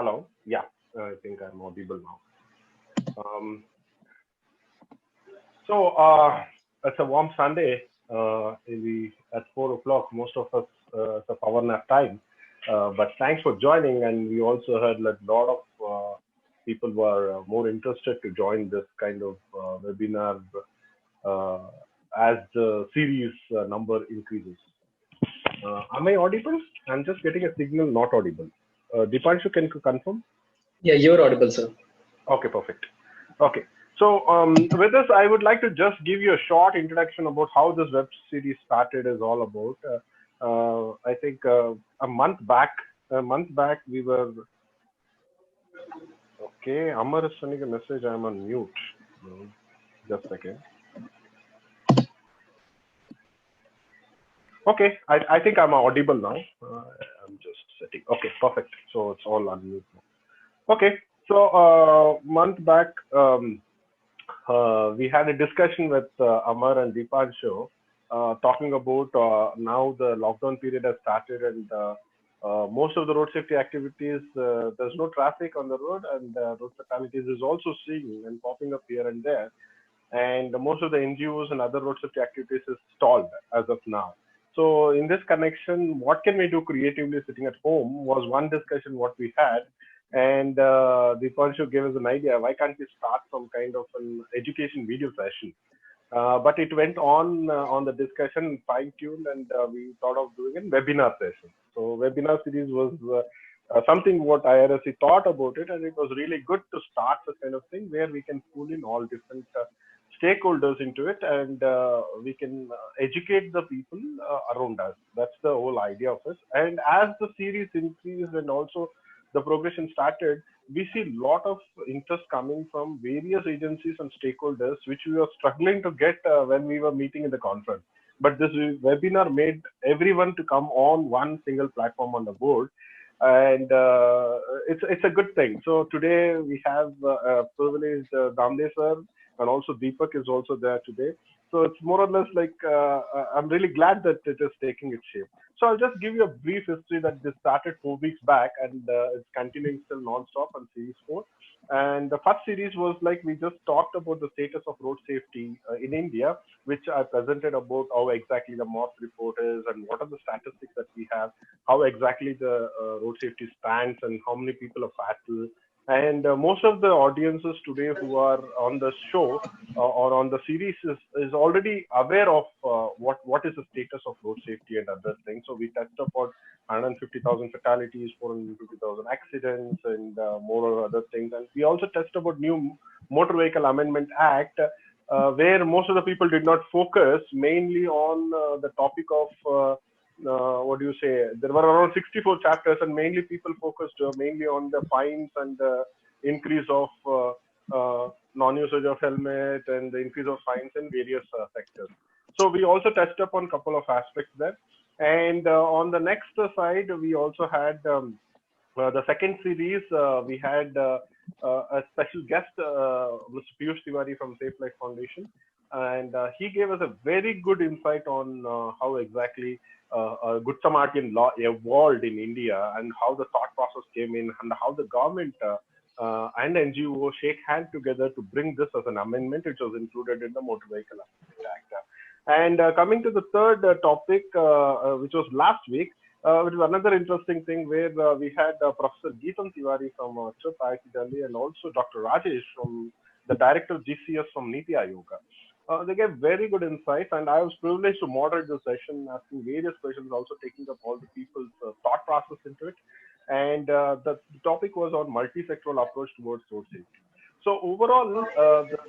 Hello. Yeah, I think I'm audible now. Um, so it's a warm Sunday. At 4 o'clock, most of us it's a power nap time. But thanks for joining, and we also heard that a lot of people were more interested to join this kind of webinar uh, as the series number increases. Am I audible? I'm just getting a signal not audible. Dipanshu, can you confirm? Yeah, you're audible, sir. Okay, perfect. Okay. So with this, I would like to just give you a short introduction about how this web series started is all about. I think a month back, we were okay. Amar is sending a message. I'm on mute. Just a second. Okay, I think I'm audible now. I'm just setting. Okay, perfect. So it's all on mute now. Okay, so month back, we had a discussion with Amar and Deepanshu talking about now the lockdown period has started and most of the road safety activities, there's no traffic on the road and road fatalities is also seeing and popping up here and there. And most of the NGOs and other road safety activities is stalled as of now. So in this connection, what can we do creatively sitting at home was one discussion what we had. And Deepanshu gave us an idea. Why can't we start some kind of an education video session? But it went on the discussion, fine tuned, and we thought of doing a webinar session. So webinar series was something what IRSC thought about it, and it was really good to start such kind of thing where we can pull in all different stakeholders into it, and we can educate the people around us. That's the whole idea of it. And as the series increased and also the progression started, we see a lot of interest coming from various agencies and stakeholders, which we were struggling to get when we were meeting in the conference. But this webinar made everyone to come on one single platform on the board, and it's a good thing. So today we have privileged Damde sir, and also Deepak is also there today. So it's more or less like I'm really glad that it is taking its shape. So I'll just give you a brief history that this started 4 weeks back and it's continuing still non-stop on series 4. And the first series was like we just talked about the status of road safety in India, which I presented about how exactly the MOS report is and what are the statistics that we have, how exactly the road safety stands and how many people are fatal. And most of the audiences today who are on the show or on the series is already aware of what is the status of road safety and other things. So we touched upon 150,000 fatalities, 450,000 accidents, and more other things. And we also touched about new Motor Vehicle Amendment Act, where most of the people did not focus mainly on the topic of what do you say? There were around 64 chapters, and mainly people focused mainly on the fines and the increase of non-usage of helmet and the increase of fines in various sectors. So we also touched upon a couple of aspects there. And on the next side, we also had the second series. We had a special guest, Mr. Piyush Tiwari from Safe Life Foundation, and he gave us a very good insight on how exactly Good Samaritan law evolved in India and how the thought process came in and how the government and NGO shake hands together to bring this as an amendment, which was included in the Motor Vehicle Amendment Act. And coming to the third topic, which was last week, which is another interesting thing where we had Professor Geetam Tiwari from CHUP IIT Delhi and also Dr. Rajesh from the director of GCS from Niti Aayog. They gave very good insights, and I was privileged to moderate the session, asking various questions, also taking up all the people's thought process into it. And the topic was on multi-sectoral approach towards road safety. So overall,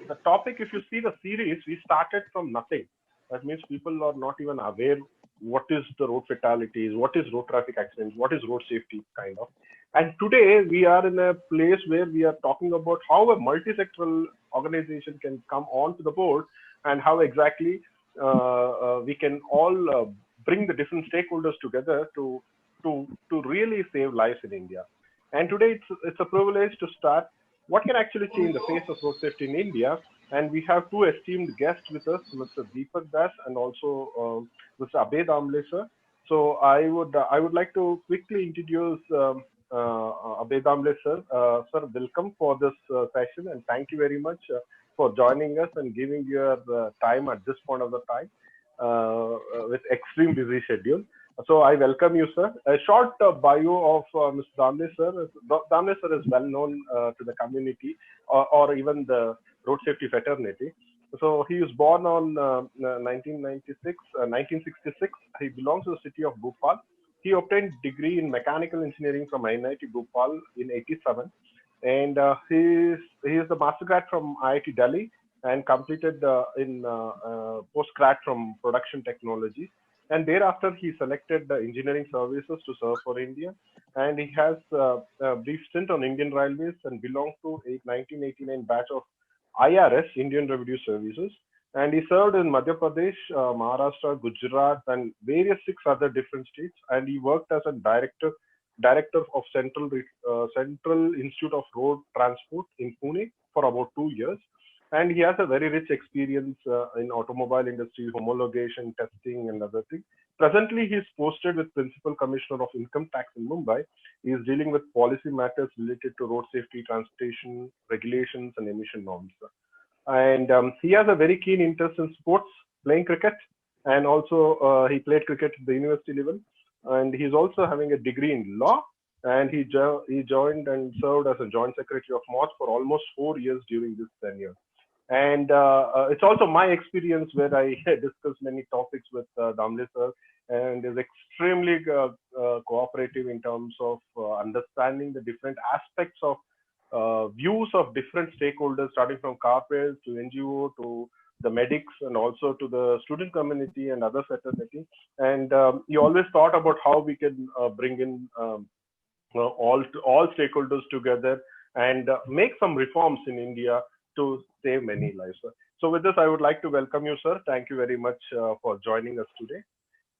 the topic, if you see the series, we started from nothing. That means people are not even aware what is the road fatalities, what is road traffic accidents, what is road safety, kind of. And today we are in a place where we are talking about how a multi-sectoral organization can come onto the board and how exactly we can all bring the different stakeholders together to really save lives in India. And today it's a privilege to start what can actually change the face of road safety in India. And we have two esteemed guests with us, Mr. Deepak Das and also Mr. Abhay Damle, sir. So I would like to quickly introduce Abhay Damle sir. Sir, welcome for this session, and thank you very much for joining us and giving your time at this point of the time with extreme busy schedule. So I welcome you, sir. A short bio of Mr. Damle sir. Damle sir is well known to the community or even the road safety fraternity. So he was born on 1966. He belongs to the city of Bhopal. He obtained degree in mechanical engineering from IIT Bhopal in '87, and he is the master grad from IIT Delhi and completed in postgrad from production technology. And thereafter, he selected the engineering services to serve for India. And he has a brief stint on Indian Railways and belongs to a 1989 batch of IRS, Indian Revenue Services. And he served in Madhya Pradesh, Maharashtra, Gujarat, and various six other different states. And he worked as a director of Central Institute of Road Transport in Pune for about 2 years. And he has a very rich experience in automobile industry, homologation, testing, and other things. Presently, he is posted with Principal Commissioner of Income Tax in Mumbai. He is dealing with policy matters related to road safety, transportation, regulations, and emission norms. And he has a very keen interest in sports, playing cricket, and also he played cricket at the university level. And he's also having a degree in law. And he joined and served as a joint secretary of MOT for almost 4 years during this tenure. And it's also my experience where I discuss many topics with Damle sir, and is extremely cooperative in terms of understanding the different aspects of views of different stakeholders, starting from corporates to NGO to the medics and also to the student community and other fraternity. And he always thought about how we can bring in all stakeholders together and make some reforms in India to save many lives. So with this, I would like to welcome you, sir. Thank you very much for joining us today.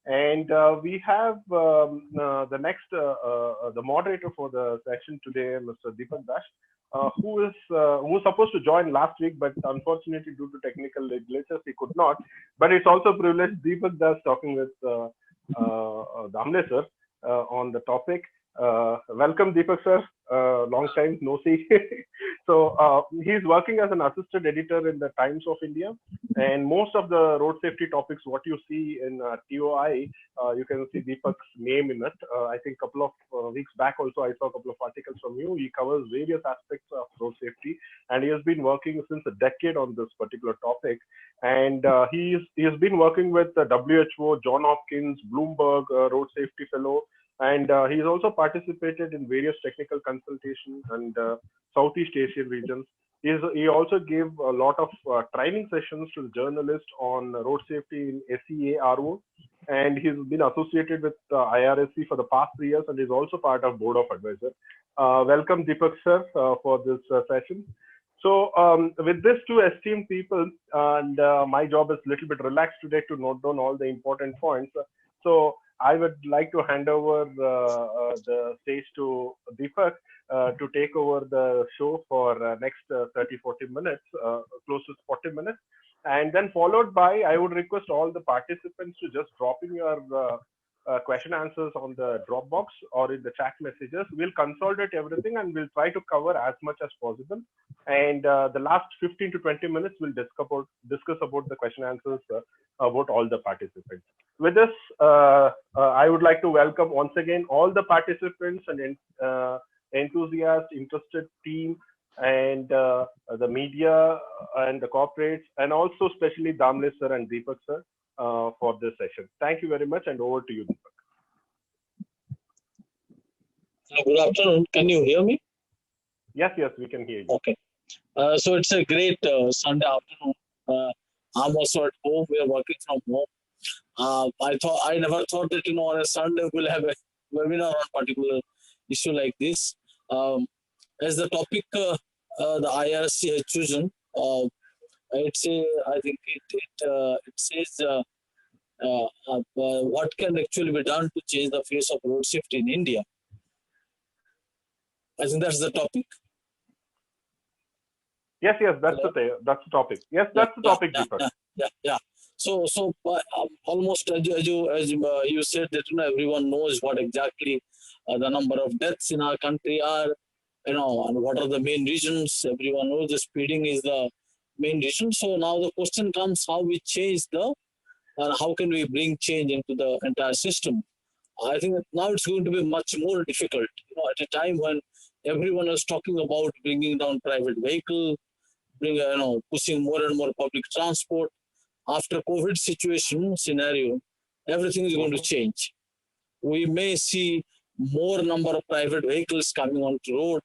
And we have the next, the moderator for the session today, Mr. Deepak Dash, who was supposed to join last week, but unfortunately due to technical glitches, he could not. But it's also a privilege, Deepak Dash talking with Damle sir on the topic. Welcome, Deepak sir. Long time no see. So he's working as an assistant editor in the Times of India, and most of the road safety topics, what you see in TOI, you can see Deepak's name in it. I think a couple of weeks back also, I saw a couple of articles from you. He covers various aspects of road safety, and he has been working since a decade on this particular topic. And he has been working with WHO, John Hopkins, Bloomberg Road Safety Fellow. And he's also participated in various technical consultation and Southeast Asian regions. He also gave a lot of training sessions to the journalists on road safety in SEARO. And he's been associated with IRSC for the past 3 years and is also part of Board of Advisors. Welcome, Deepak sir, for this session. So with these two esteemed people, and my job is a little bit relaxed today to note down all the important points. So I would like to hand over the stage to Deepak to take over the show for next 30-40 minutes, close to 40 minutes. And then followed by, I would request all the participants to just drop in your question answers on the Dropbox or in the chat messages. We'll consolidate everything and we'll try to cover as much as possible. And the last 15 to 20 minutes, we'll discuss about the question answers about all the participants. With this, I would like to welcome once again all the participants and enthusiasts, interested team, and the media and the corporates, and also especially Damle sir and Deepak sir for this session. Thank you very much, and over to you, Deepak. Good afternoon. Can you hear me? Yes, we can hear you. Okay. So it's a great Sunday afternoon. I'm also at home. We are working from home. I never thought that on a Sunday we'll have a webinar on a particular issue like this. As the topic the IRC has chosen, I think it says what can actually be done to change the face of road safety in India. I think that's the topic. Yes, that's the topic. Yes, that's the topic, Deepak. Yeah. Almost as you said that everyone knows what exactly the number of deaths in our country are, and what are the main reasons. Everyone knows the speeding is the main reason. So now the question comes: how we change how can we bring change into the entire system? I think that now it's going to be much more difficult. At a time when everyone is talking about bringing down private vehicle, pushing more and more public transport. After COVID situation scenario, everything is going to change. We may see more number of private vehicles coming onto road.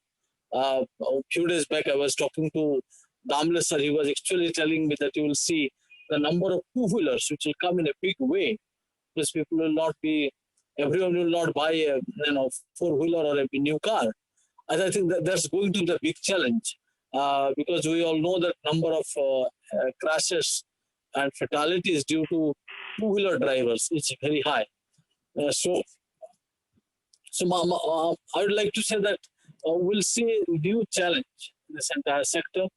A few days back, I was talking to Damle sir. He was actually telling me that you will see the number of two-wheelers which will come in a big way, because people will not be, everyone will not buy a four-wheeler or a new car. And I think that's going to be the big challenge, because we all know that number of crashes and fatalities due to two-wheeler drivers is very high. I would like to say that we'll see a new challenge in this entire sector.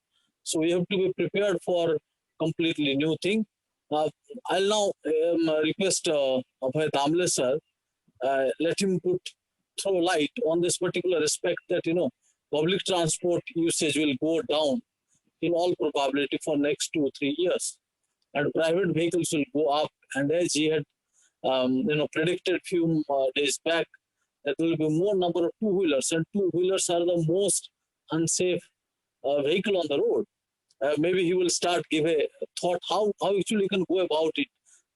So we have to be prepared for completely new thing. I'll now request Abhay Damle sir, let him throw light on this particular aspect that public transport usage will go down in all probability for next 2-3 years, and private vehicles will go up. And as he had predicted few days back, there will be more number of two-wheelers, and two-wheelers are the most unsafe vehicle on the road. Maybe he will start give a thought how actually you can go about it,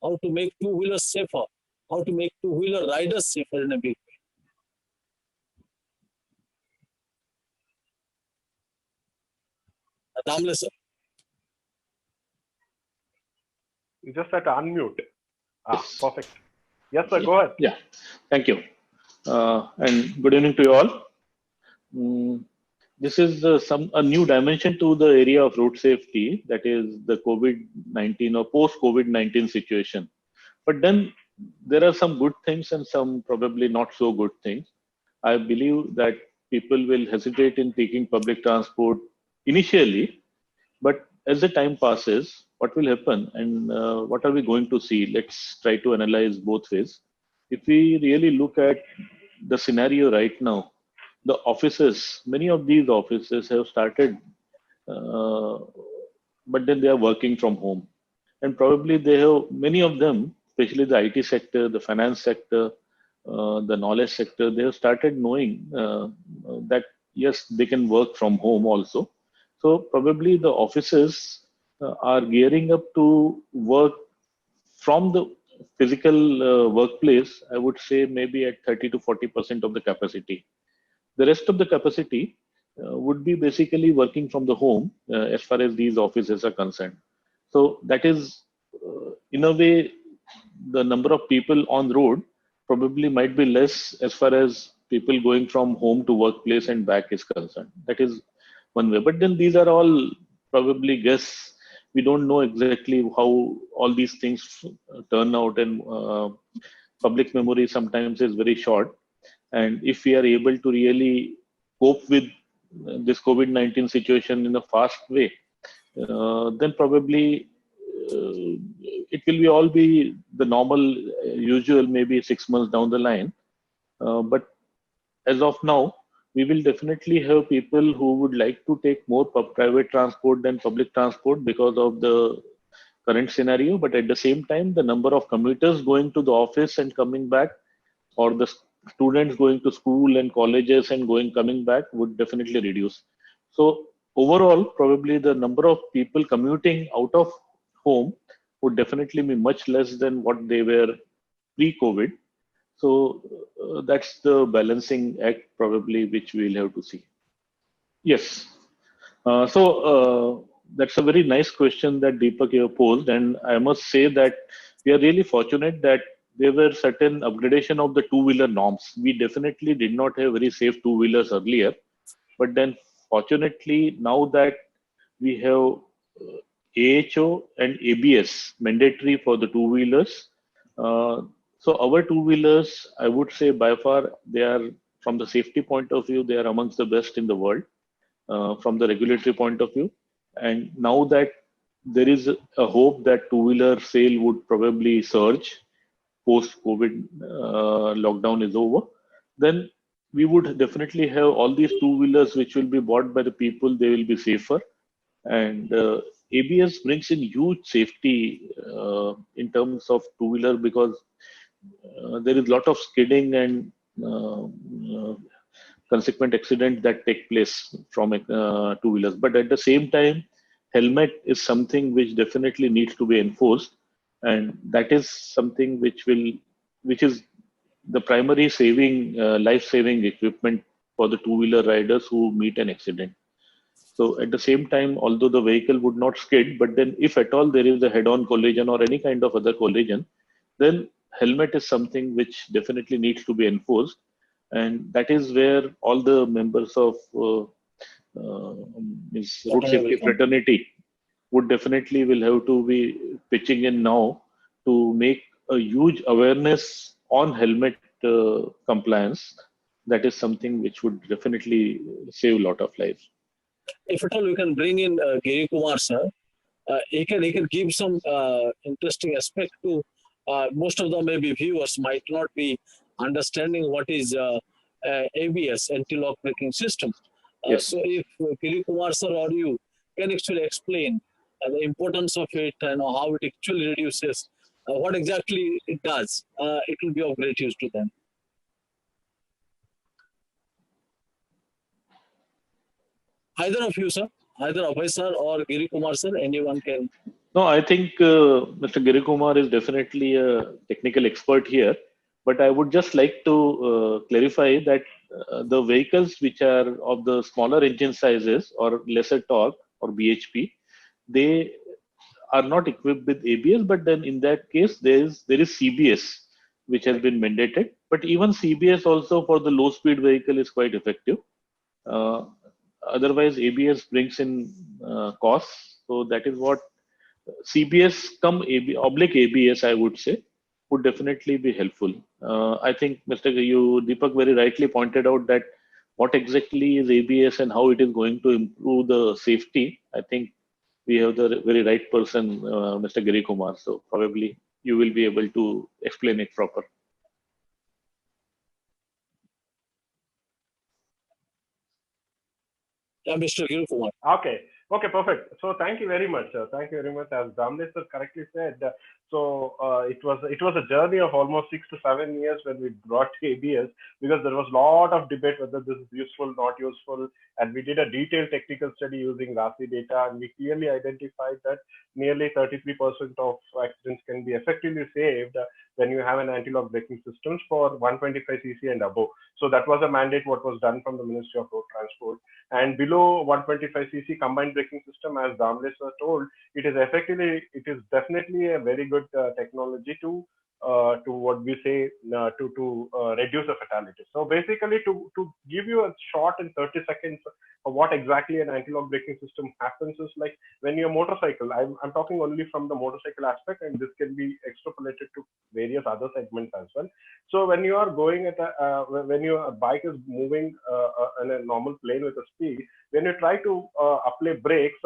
how to make two-wheelers safer, how to make two-wheeler riders safer in a big way. Damle sir. You just had to unmute. Perfect. Yes, sir, go ahead. Yeah, thank you. And good evening to you all. This is a new dimension to the area of road safety, that is the COVID-19 or post-COVID-19 situation. But then there are some good things and some probably not so good things. I believe that people will hesitate in taking public transport initially, but as the time passes, what will happen and what are we going to see? Let's try to analyze both ways. If we really look at the scenario right now, the offices, many of these offices have started, but then they are working from home. And probably they have, many of them, especially the IT sector, the finance sector, the knowledge sector, they have started knowing that yes, they can work from home also. So probably the offices are gearing up to work from the physical workplace. I would say maybe at 30 to 40% of the capacity. The rest of the capacity would be basically working from the home as far as these offices are concerned. So that is, in a way, the number of people on the road probably might be less as far as people going from home to workplace and back is concerned. That is one way. But then these are all probably guess. We don't know exactly how all these things turn out, and public memory sometimes is very short. And if we are able to really cope with this COVID-19 situation in a fast way, then probably it will be all be the normal, usual, maybe 6 months down the line. But as of now, we will definitely have people who would like to take more private transport than public transport because of the current scenario. But at the same time, the number of commuters going to the office and coming back, or the students going to school and colleges and coming back, would definitely reduce. So overall, probably the number of people commuting out of home would definitely be much less than what they were pre-COVID. So that's the balancing act probably which we'll have to see. Yes. That's a very nice question that Deepak here posed, and I must say that we are really fortunate that there were certain upgradation of the two-wheeler norms. We definitely did not have very safe two-wheelers earlier, but then fortunately now that we have AHO and ABS mandatory for the two-wheelers, so our two-wheelers, I would say by far, they are, from the safety point of view, they are amongst the best in the world from the regulatory point of view. And now that there is a hope that two-wheeler sale would probably surge post-COVID lockdown is over, then we would definitely have all these two-wheelers which will be bought by the people. They will be safer, and ABS brings in huge safety in terms of two-wheeler because there is a lot of skidding and consequent accident that take place from two-wheelers. But at the same time, helmet is something which definitely needs to be enforced, and that is something which is the primary life-saving equipment for the two-wheeler riders who meet an accident. So at the same time, although the vehicle would not skid, but then if at all there is a head-on collision or any kind of other collision, then helmet is something which definitely needs to be enforced, and that is where all the members of road safety fraternity would definitely will have to be pitching in now to make a huge awareness on helmet compliance. That is something which would definitely save a lot of lives. If at all we can bring in Giri Kumar sir, he can give some interesting aspect to most of the maybe viewers might not be understanding what is ABS, anti-lock braking system. Yes. So if Giri Kumar sir or you can actually explain the importance of it and how it actually reduces, what exactly it does, it will be of great use to them. Either of you, sir, either Abhay sir or Giri Kumar sir, anyone can. No, I think Mr. Giri Kumar is definitely a technical expert here, but I would just like to clarify that the vehicles which are of the smaller engine sizes or lesser torque or BHP, they are not equipped with ABS, but then in that case there is CBS which has been mandated. But even CBS also for the low speed vehicle is quite effective. Uh, Otherwise, ABS brings in costs, so that is what CBS come oblique ABS, I would say, would definitely be helpful. I think Deepak very rightly pointed out that what exactly is ABS and how it is going to improve the safety. I think we have the very right person, Mr. Giri Kumar. So probably you will be able to explain it proper. Yeah, Mr. Giri Kumar. Okay. Okay, perfect. So thank you very much. Thank you very much. As Damlesh sir correctly said, it was a journey of almost 6 to 7 years when we brought ABS, because there was a lot of debate whether this is useful, not useful, and we did a detailed technical study using RASI data, and we clearly identified that nearly 33% of accidents can be effectively saved when you have an anti-lock braking systems for 125cc and above. So that was a mandate what was done from the Ministry of Road Transport. And below 125cc combined braking system, as Damlesh sir told, it is definitely a very good technology to what we say to reduce the fatality. So basically, to give you a short in 30 seconds of what exactly an anti-lock braking system happens is like when you're motorcycle. I'm talking only from the motorcycle aspect, and this can be extrapolated to various other segments as well. So when you are going at when your bike is moving in a normal plane with a speed, when you try to apply brakes,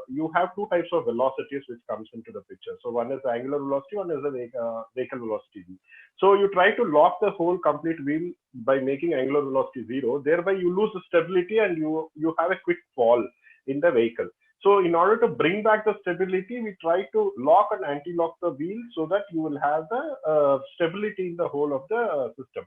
you have two types of velocities which comes into the picture. So one is the angular velocity, one is the vehicle velocity. So you try to lock the whole complete wheel by making angular velocity 0. Thereby you lose the stability and you have a quick fall in the vehicle. So in order to bring back the stability, we try to lock and anti-lock the wheel so that you will have the stability in the whole of the system.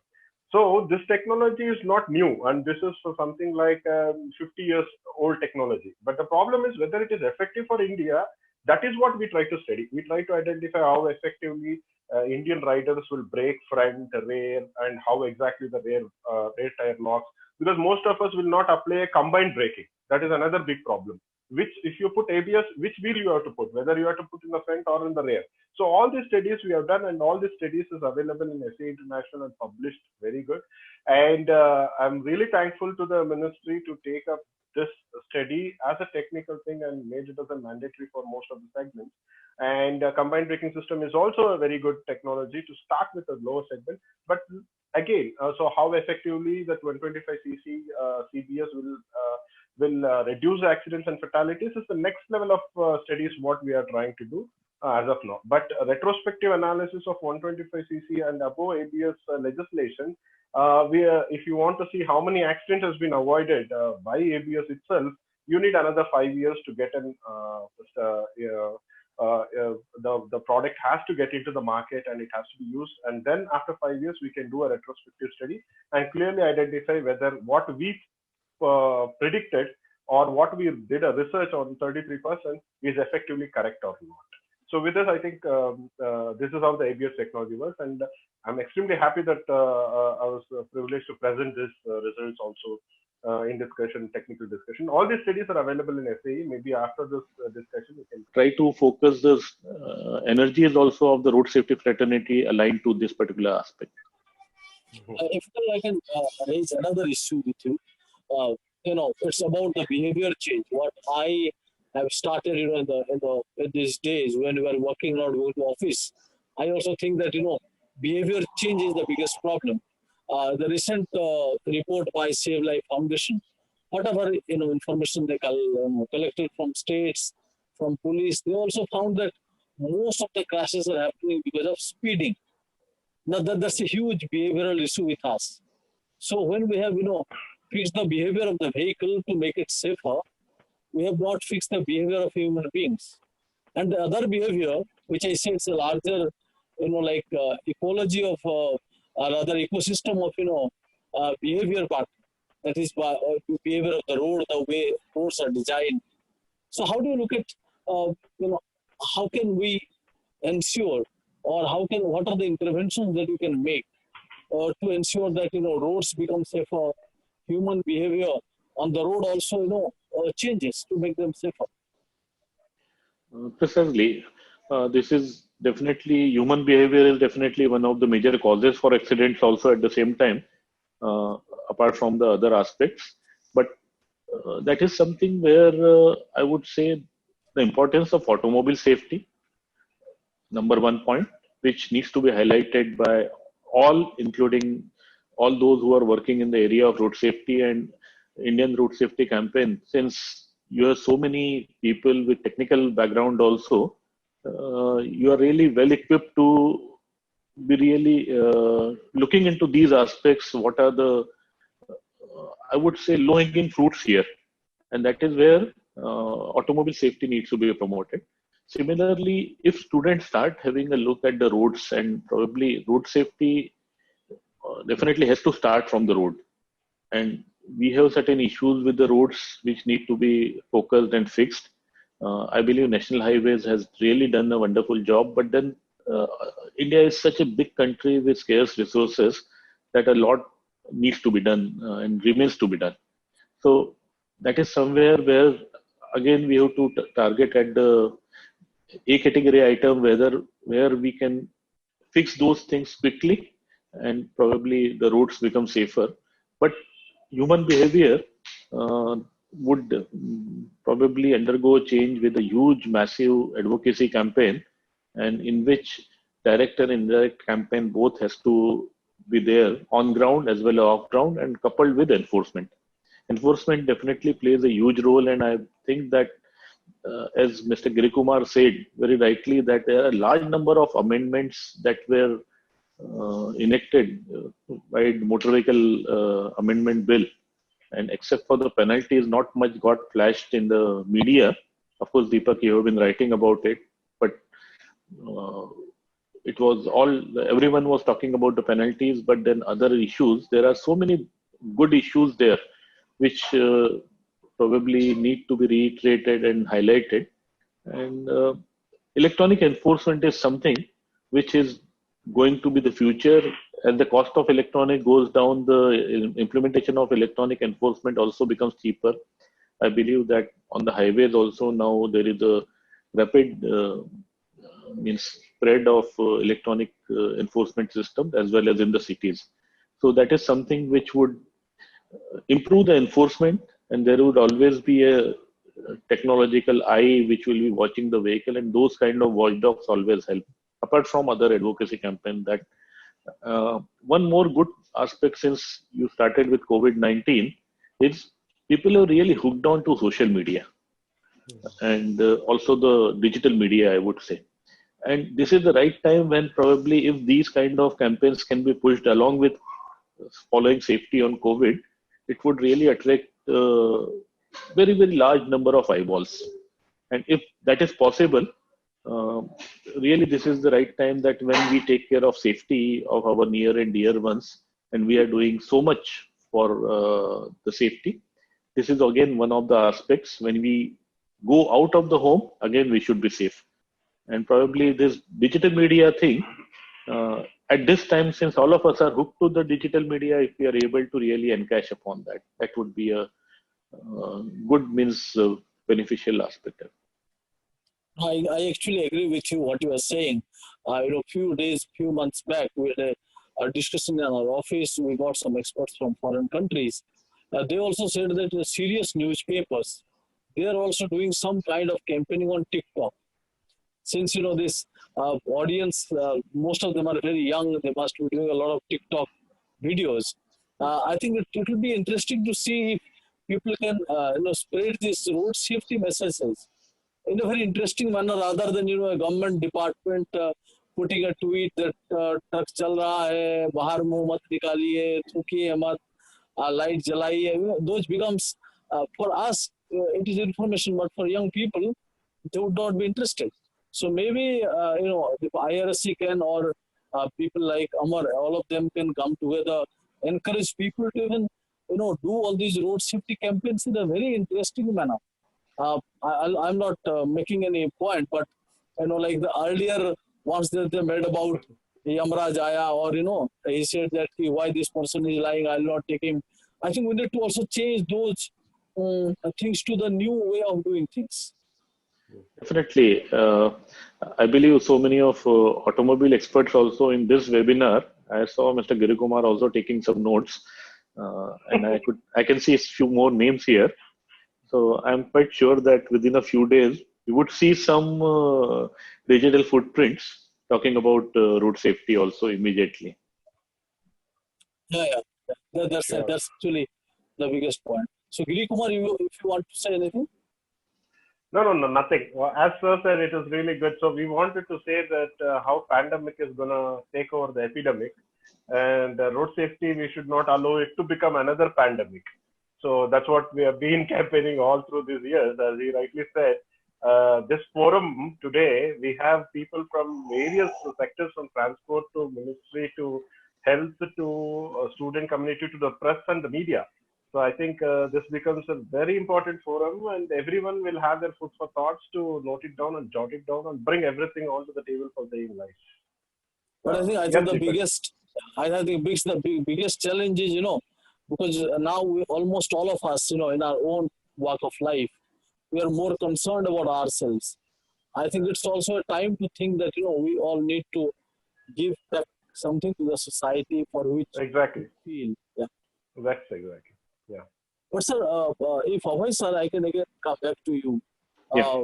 So this technology is not new, and this is for something like 50 years old technology. But the problem is whether it is effective for India. That is what we try to study. We try to identify how effectively Indian riders will brake front, rear, and how exactly the rear tire locks. Because most of us will not apply a combined braking. That is another big problem. Which, if you put ABS, which wheel you have to put, whether you have to put in the front or in the rear. So all these studies we have done, and all these studies is available in SAE International and published very good. And I'm really thankful to the ministry to take up this study as a technical thing and made it as a mandatory for most of the segments. And combined braking system is also a very good technology to start with a lower segment. But again, so how effectively that 125cc CBS will reduce accidents and fatalities is the next level of studies what we are trying to do as of now. But retrospective analysis of 125cc and above ABS legislation, if you want to see how many accidents has been avoided by ABS itself, you need another 5 years to get an the product has to get into the market and it has to be used, and then after 5 years we can do a retrospective study and clearly identify whether what we predicted or what we did a research on 33% is effectively correct or not. So with this, I think this is how the ABS technology works, and I'm extremely happy that I was privileged to present this results also in discussion, technical discussion. All these studies are available in SAE. Maybe after this discussion, we can try to focus the energies also of the road safety fraternity aligned to this particular aspect. If I can raise another issue with you, it's about the behavior change. What I have started, in these days when we are working or going to office, I also think that behavior change is the biggest problem. The recent report by Save Life Foundation, whatever information they collected from states, from police, they also found that most of the crashes are happening because of speeding. Now that's a huge behavioral issue with us. So when we have fixed the behavior of the vehicle to make it safer, we have not fixed the behavior of human beings. And the other behavior, which I say it's a larger, ecology of or rather ecosystem of behavior part, that is behavior of the road, the way roads are designed. So how do you look at how can we ensure, or what are the interventions that you can make to ensure that roads become safer, human behavior on the road also changes to make them safer? Precisely. This is definitely, human behavior is definitely one of the major causes for accidents also at the same time, apart from the other aspects. But that is something where I would say the importance of automobile safety, number one point, which needs to be highlighted by all, including all those who are working in the area of road safety and Indian Road Safety Campaign. Since you have so many people with technical background also, you are really well equipped to be really looking into these aspects. What are the, I would say, low-hanging fruits here? And that is where automobile safety needs to be promoted. Similarly, if students start having a look at the roads, and probably road safety definitely has to start from the road. And we have certain issues with the roads which need to be focused and fixed. I believe National Highways has really done a wonderful job, but then India is such a big country with scarce resources that a lot needs to be done and remains to be done. So that is somewhere where, again, we have to target at the A category item, where we can fix those things quickly and probably the roads become safer. But human behavior would probably undergo change with a huge, massive advocacy campaign, and in which direct and indirect campaign both has to be there on ground as well as off ground, and coupled with enforcement. Enforcement definitely plays a huge role, and I think that as Mr. Girikumar said very rightly, that there are a large number of amendments that were enacted by the Motor Vehicle Amendment Bill, and except for the penalties, not much got flashed in the media. Of course, Deepak, you have been writing about it, but it was everyone was talking about the penalties, but then other issues. There are so many good issues there, which probably need to be reiterated and highlighted. And electronic enforcement is something which is going to be the future. As the cost of electronic goes down, the implementation of electronic enforcement also becomes cheaper. I believe that on the highways also now there is a rapid spread of electronic enforcement system as well as in the cities. So that is something which would improve the enforcement, and there would always be a technological eye which will be watching the vehicle, and those kind of watchdogs always help. Apart from other advocacy campaign, that one more good aspect since you started with COVID-19 is people are really hooked on to social media and also the digital media, I would say. And this is the right time when probably if these kind of campaigns can be pushed along with following safety on COVID, it would really attract very, very large number of eyeballs. And if that is possible, uh, really this is the right time that when we take care of safety of our near and dear ones, and we are doing so much for the safety. This is again one of the aspects when we go out of the home, again we should be safe. And probably this digital media thing, at this time, since all of us are hooked to the digital media, if we are able to really encash upon that, that would be a good means beneficial aspect. I actually agree with you what you are saying. Few months back, we had a discussion in our office. We got some experts from foreign countries. They also said that the serious newspapers, they are also doing some kind of campaigning on TikTok. Since this audience, most of them are very young, they must be doing a lot of TikTok videos. I think it will be interesting to see if people can spread these road safety messages in a very interesting manner, rather than a government department putting a tweet that truck chal raha hai, bahar muh mat nikaliye, thookiye mat, light jalaiye. Those becomes for us it is information, but for young people they would not be interested. So maybe if IRSC can, or people like Amar, all of them can come together, encourage people to even do all these road safety campaigns in a very interesting manner. I'm not making any point, but like the earlier ones that they made about Yamraj Aya, or he said that why this person is lying, I'll not take him. I think we need to also change those things to the new way of doing things. Definitely. I believe so many of automobile experts also in this webinar. I saw Mr. Girikumar also taking some notes, and I can see a few more names here. So I'm quite sure that within a few days we would see some digital footprints talking about road safety also immediately. Yeah. That's actually the biggest point. So Girikumar, if you want to say anything. No, nothing. Well, as Sir said, it is really good. So we wanted to say that how pandemic is going to take over the epidemic, and road safety, we should not allow it to become another pandemic. So that's what we have been campaigning all through these years. As he rightly said, this forum today, we have people from various sectors, from transport to ministry to health to student community to the press and the media. So I think this becomes a very important forum, and everyone will have their food for thoughts to note it down and jot it down and bring everything onto the table for their life. But I think the biggest challenge is, because now almost all of us, in our own walk of life, we are more concerned about ourselves. I think it's also a time to think that, we all need to give back something to the society for which exactly we feel. Yeah. That's exactly. Yeah. But sir, if Abhay sir, I can again come back to you. Yeah.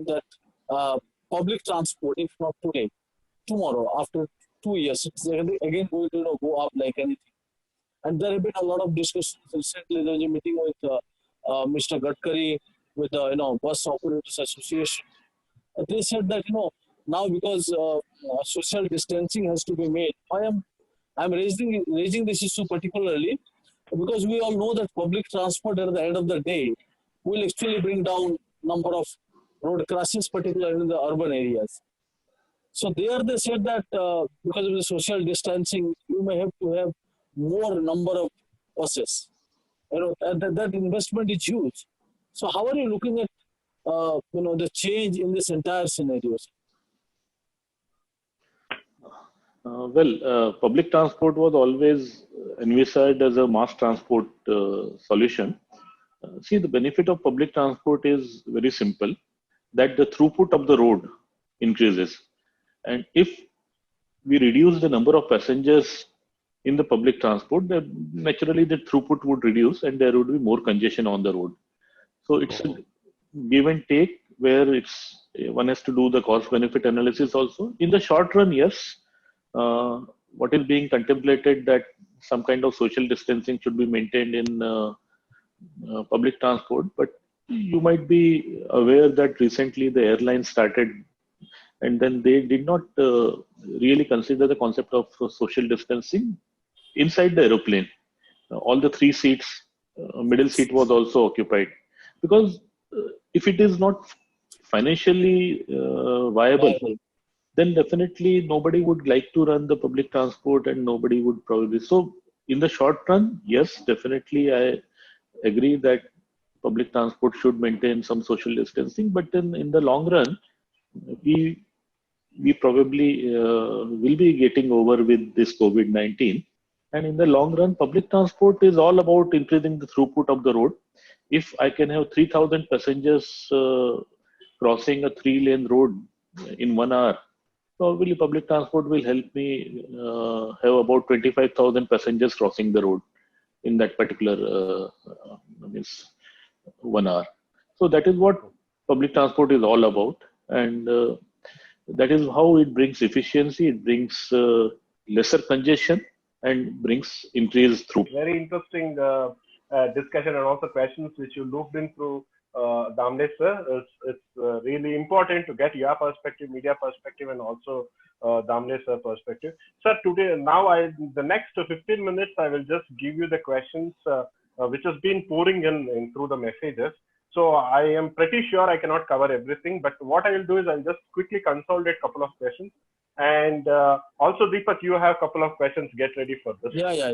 That public transport, if not today, tomorrow, after 2 years, it's again going to go up like anything. And there have been a lot of discussions. Recently, there was a meeting with Mr. Gadkari, with the Bus Operators Association. They said that now because social distancing has to be made, I'm raising this issue particularly because we all know that public transport at the end of the day will actually bring down number of road crashes, particularly in the urban areas. So there they said that because of the social distancing, you may have to have more number of buses. That investment is huge. So how are you looking at the change in this entire scenario? Public transport was always envisaged as a mass transport solution. See, the benefit of public transport is very simple, that the throughput of the road increases. And if we reduce the number of passengers in the public transport, then naturally the throughput would reduce and there would be more congestion on the road. So it's a give and take where one has to do the cost benefit analysis also. In the short run, yes, what is being contemplated that some kind of social distancing should be maintained in public transport, but you might be aware that recently the airlines started, and then they did not really consider the concept of social distancing inside the aeroplane. All the three seats, middle seat was also occupied, because if it is not financially viable, then definitely nobody would like to run the public transport, and nobody would probably. So in the short run, yes, definitely I agree that public transport should maintain some social distancing, but then in the long run, we we probably will be getting over with this COVID-19. And in the long run, public transport is all about increasing the throughput of the road. If I can have 3,000 passengers crossing a 3-lane road in 1 hour, probably public transport will help me have about 25,000 passengers crossing the road in that particular means 1 hour. So that is what public transport is all about, and that is how it brings efficiency, it brings lesser congestion, and brings increased throughput. Very interesting discussion and also questions which you looped in through Damle sir. It's really important to get your perspective, media perspective, and also Damle sir perspective. Sir, today, the next 15 minutes, I will just give you the questions which has been pouring in through the messages. So I am pretty sure I cannot cover everything, but what I will do is I'll just quickly consolidate a couple of questions. And also, Deepak, you have a couple of questions. Get ready for this. Yeah.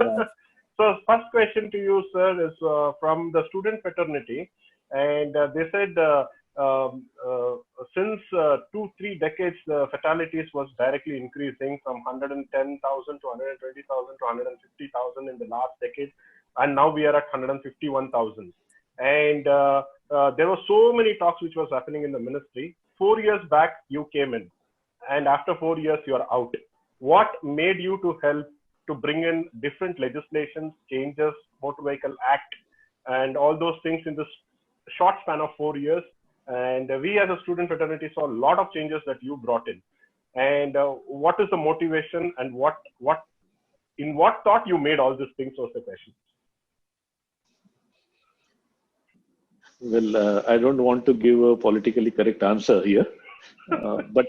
So first question to you, sir, is from the student fraternity. And they said since 2-3 decades, the fatalities was directly increasing from 110,000 to 120,000 to 150,000 in the last decade. And now we are at 151,000. And there were so many talks which was happening in the ministry. 4 years back, you came in. And after 4 years, you are out. What made you to help to bring in different legislations, changes, Motor Vehicle Act, and all those things in this short span of 4 years? And we as a student fraternity saw a lot of changes that you brought in. And what is the motivation, and in what thought you made all these things was the question. Well, I don't want to give a politically correct answer here, but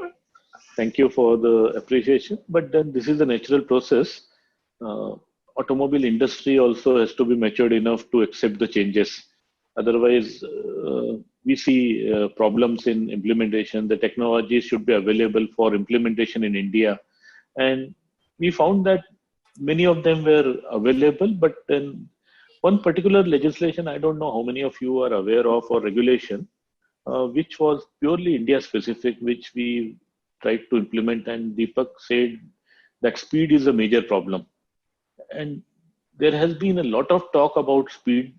thank you for the appreciation. But then this is a natural process. Automobile industry also has to be matured enough to accept the changes. Otherwise, we see problems in implementation. The technology should be available for implementation in India. And we found that many of them were available, but then one particular legislation, I don't know how many of you are aware of, or regulation, which was purely India specific, which we tried to implement. And Deepak said that speed is a major problem. And there has been a lot of talk about speed,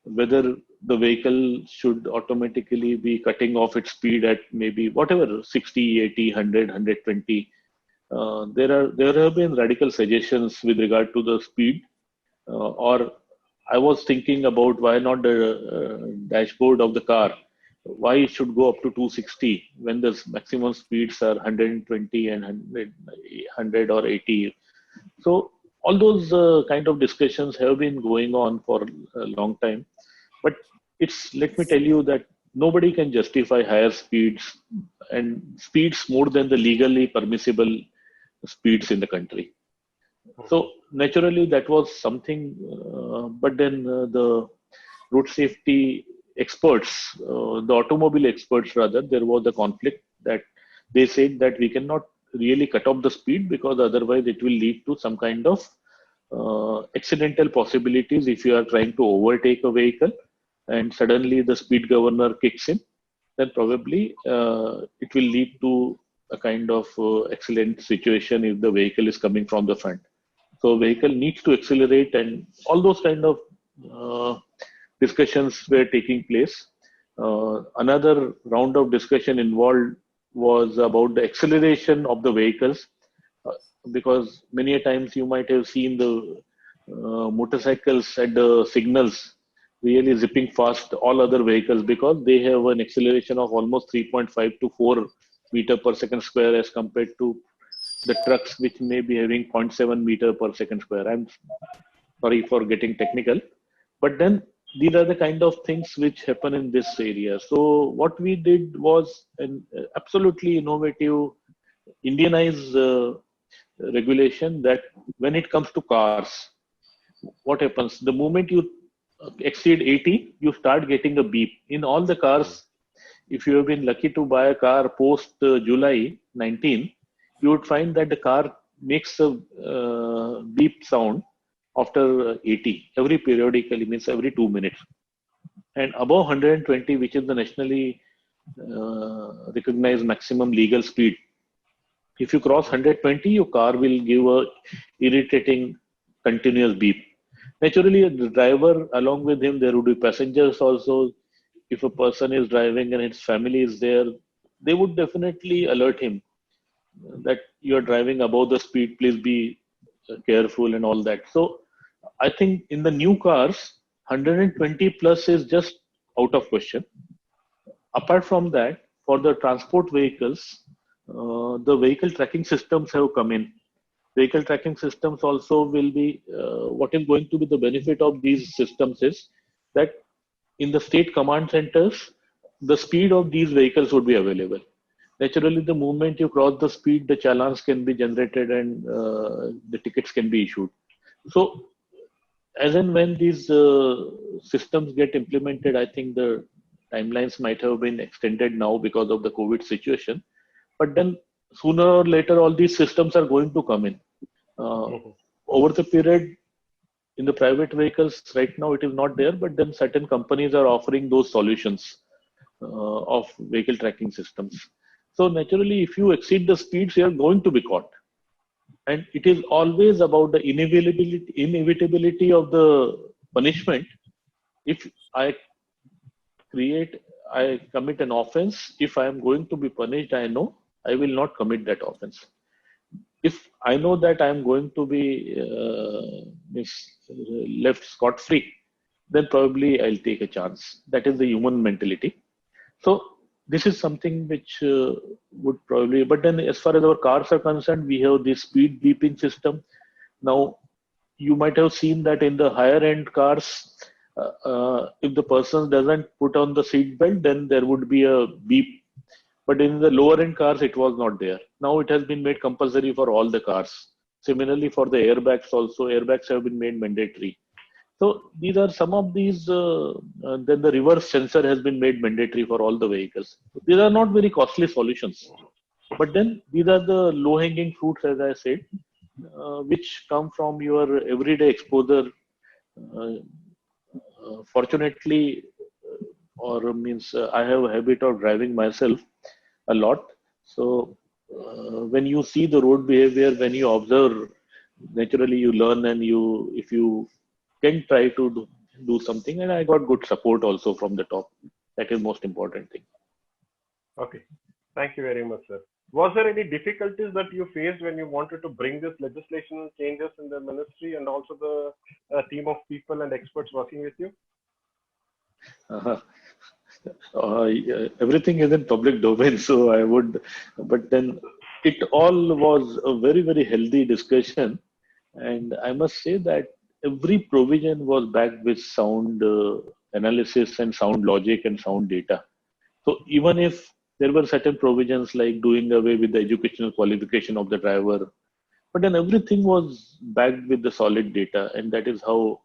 whether the vehicle should automatically be cutting off its speed at maybe whatever, 60, 80, 100, 120. There have been radical suggestions with regard to the speed, or I was thinking about why not the dashboard of the car, why it should go up to 260 when the maximum speeds are 120 and 100 or 80. So all those kind of discussions have been going on for a long time. But let me tell you that nobody can justify higher speeds and speeds more than the legally permissible speeds in the country. So naturally that was something, but then the road safety experts, the automobile experts rather, there was a conflict that they said that we cannot really cut off the speed, because otherwise it will lead to some kind of accidental possibilities. If you are trying to overtake a vehicle and suddenly the speed governor kicks in, then probably it will lead to a kind of accident situation if the vehicle is coming from the front. So vehicle needs to accelerate, and all those kind of discussions were taking place. Another round of discussion involved was about the acceleration of the vehicles, because many a times you might have seen the motorcycles at the signals really zipping fast all other vehicles, because they have an acceleration of almost 3.5 to 4 meter per second square as compared to the trucks, which may be having 0.7 meter per second square. I'm sorry for getting technical, but then these are the kind of things which happen in this area. So what we did was an absolutely innovative Indianized regulation that when it comes to cars, what happens? The moment you exceed 80, you start getting a beep. In all the cars, if you have been lucky to buy a car post July 19, you would find that the car makes a beep sound after 80, every periodically, means every 2 minutes. And above 120, which is the nationally recognized maximum legal speed, if you cross 120, your car will give a irritating continuous beep. Naturally, the driver, along with him, there would be passengers also. If a person is driving and his family is there, they would definitely alert him that you are driving above the speed, please be careful and all that. So I think in the new cars, 120 plus is just out of question. Apart from that, for the transport vehicles, the vehicle tracking systems have come in. Vehicle tracking systems also will be, what is going to be the benefit of these systems is that in the state command centers, the speed of these vehicles would be available. Naturally, the moment you cross the speed, the challans can be generated and the tickets can be issued. So as and when these systems get implemented, I think the timelines might have been extended now because of the COVID situation. But then sooner or later, all these systems are going to come in. Over the period, in the private vehicles, right now it is not there, but then certain companies are offering those solutions of vehicle tracking systems. So naturally, if you exceed the speeds, you are going to be caught. And it is always about the inevitability of the punishment. If I commit an offense, if I am going to be punished, I know I will not commit that offense. If I know that I am going to be left scot-free, then probably I'll take a chance. That is the human mentality. So this is something which would probably, but then as far as our cars are concerned, we have this speed beeping system. Now, you might have seen that in the higher end cars, if the person doesn't put on the seat belt, then there would be a beep. But in the lower end cars, it was not there. Now it has been made compulsory for all the cars. Similarly, for the airbags also, airbags have been made mandatory. So these are some of these, then the reverse sensor has been made mandatory for all the vehicles. These are not very costly solutions. But then these are the low hanging fruits, as I said, which come from your everyday exposure. Fortunately, or means I have a habit of driving myself a lot. So when you see the road behavior, when you observe, naturally you learn, and if you can try to do something. And I got good support also from the top. That is most important thing. Okay, thank you very much, sir. Was there any difficulties that you faced when you wanted to bring this legislation changes in the ministry and also the team of people and experts working with you? Everything is in public domain, so I would, but then it all was a very, very healthy discussion. And I must say that every provision was backed with sound analysis and sound logic and sound data. So even if there were certain provisions like doing away with the educational qualification of the driver, but then everything was backed with the solid data, and that is how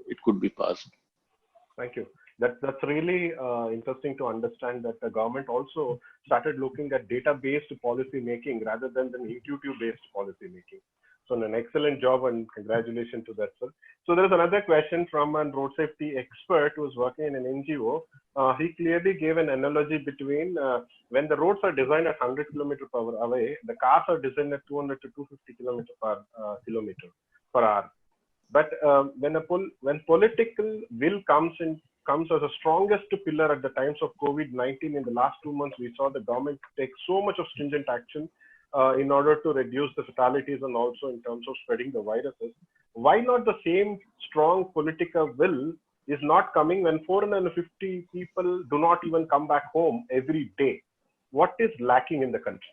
it could be passed. Thank you. That's really interesting to understand that the government also started looking at data-based policy making rather than the intuitive-based policy making. So an excellent job, and congratulations to that, sir. So there is another question from a road safety expert who is working in an NGO. He clearly gave an analogy between when the roads are designed at 100 km per hour, the cars are designed at 200 to 250 km per hour. But when political will comes as the strongest pillar at the times of COVID-19 in the last 2 months, we saw the government take so much of stringent action in order to reduce the fatalities and also in terms of spreading the viruses. Why not the same strong political will is not coming when 450 people do not even come back home every day? What is lacking in the country?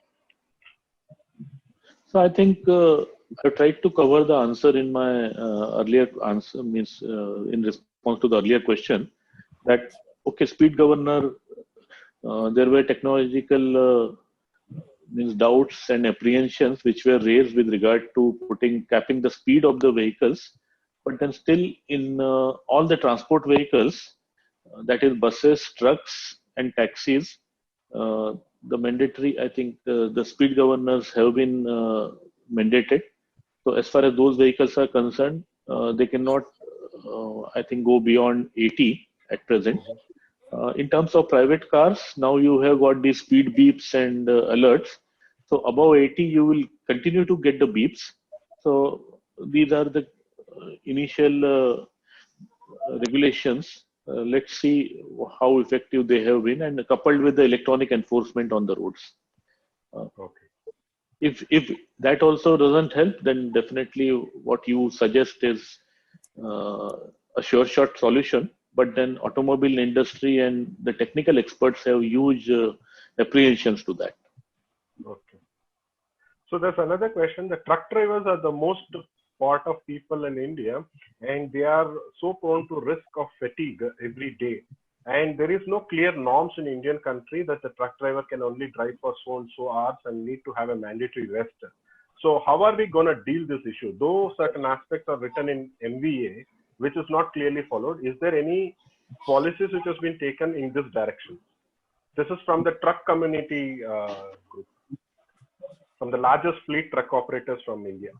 So I think I tried to cover the answer in my earlier answer, means in response response to the earlier question, that okay, speed governor, there were technological means doubts and apprehensions which were raised with regard to capping the speed of the vehicles, but then still in all the transport vehicles, that is buses, trucks, and taxis, the mandatory, I think the speed governors have been mandated. So as far as those vehicles are concerned, they cannot, I think, go beyond 80 at present. In terms of private cars, now you have got these speed beeps and alerts. So above 80, you will continue to get the beeps. So these are the initial regulations. Let's see how effective they have been, and coupled with the electronic enforcement on the roads. Okay. If that also doesn't help, then definitely what you suggest is a sure shot solution. But then automobile industry and the technical experts have huge apprehensions to that. Okay. So there's another question. The truck drivers are the most part of people in India, and they are so prone to risk of fatigue every day. And there is no clear norms in Indian country that the truck driver can only drive for so and so hours and need to have a mandatory rest. So how are we going to deal this issue? Though certain aspects are written in MVA, which is not clearly followed, is there any policies which has been taken in this direction? This is from the truck community group, from the largest fleet truck operators from India.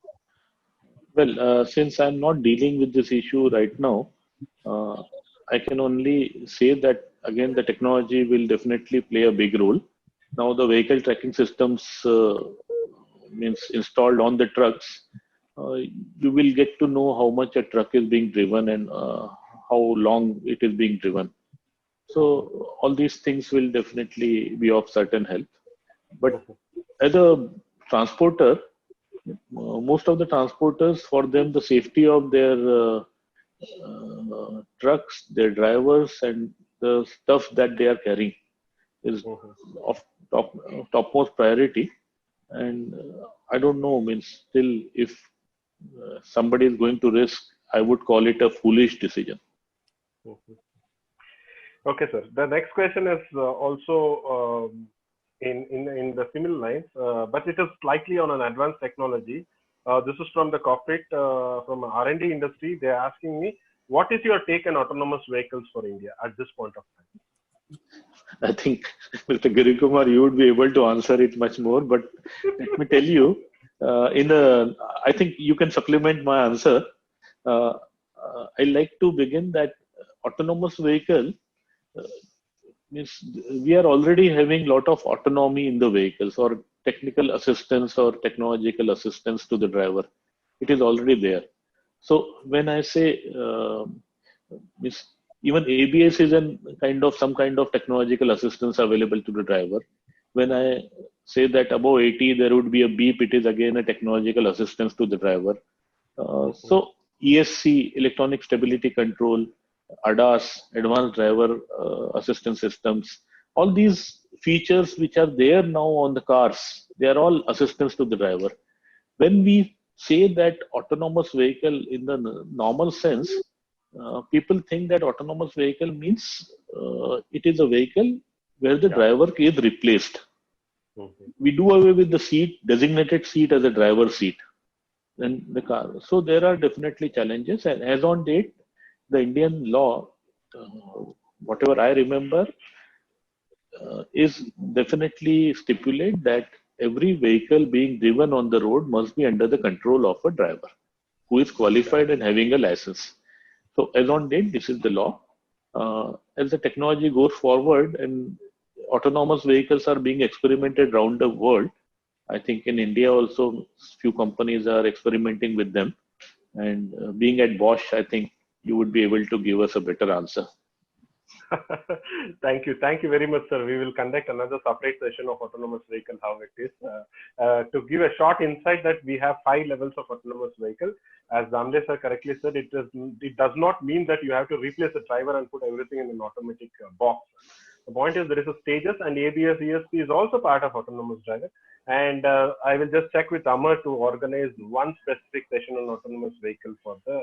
Well, since I'm not dealing with this issue right now, I can only say that again the technology will definitely play a big role. Now the vehicle tracking systems means installed on the trucks, you will get to know how much a truck is being driven and how long it is being driven. So all these things will definitely be of certain help. But as a transporter, most of the transporters, for them, the safety of their trucks, their drivers, and the stuff that they are carrying is of topmost priority. And I don't know, means still, if somebody is going to risk, I would call it a foolish decision. Okay, sir. The next question is also in the similar lines, but it is slightly on an advanced technology. This is from the corporate, from R&D industry. They are asking me, what is your take on autonomous vehicles for India at this point of time? I think, Mr. Girikumar, you would be able to answer it much more. But let me tell you, I think you can supplement my answer. I like to begin that autonomous vehicle means we are already having a lot of autonomy in the vehicles, or technical assistance or technological assistance to the driver. It is already there. So when I say even ABS is some kind of technological assistance available to the driver. When I say that above 80 there would be a beep, it is again a technological assistance to the driver. So ESC, electronic stability control, ADAS, advanced driver assistance systems, all these features which are there now on the cars, they are all assistance to the driver. When we say that autonomous vehicle in the normal sense, people think that autonomous vehicle means it is a vehicle where the driver is replaced. We do away with the designated seat as a driver seat in the car. So there are definitely challenges, and as on date, the Indian law, whatever I remember, is definitely stipulate that every vehicle being driven on the road must be under the control of a driver who is qualified and having a license. So as on date, this is the law. As the technology goes forward and autonomous vehicles are being experimented around the world, I think in India also few companies are experimenting with them. And being at Bosch, I think you would be able to give us a better answer. Thank you very much, sir. We will conduct another separate session of autonomous vehicle, how it is. To give a short insight that we have 5 levels of autonomous vehicle. As Damle sir correctly said, it does not mean that you have to replace the driver and put everything in an automatic box. The point is there is a stages, and ABS, ESP is also part of autonomous driver. And I will just check with Amar to organize one specific session on autonomous vehicle for the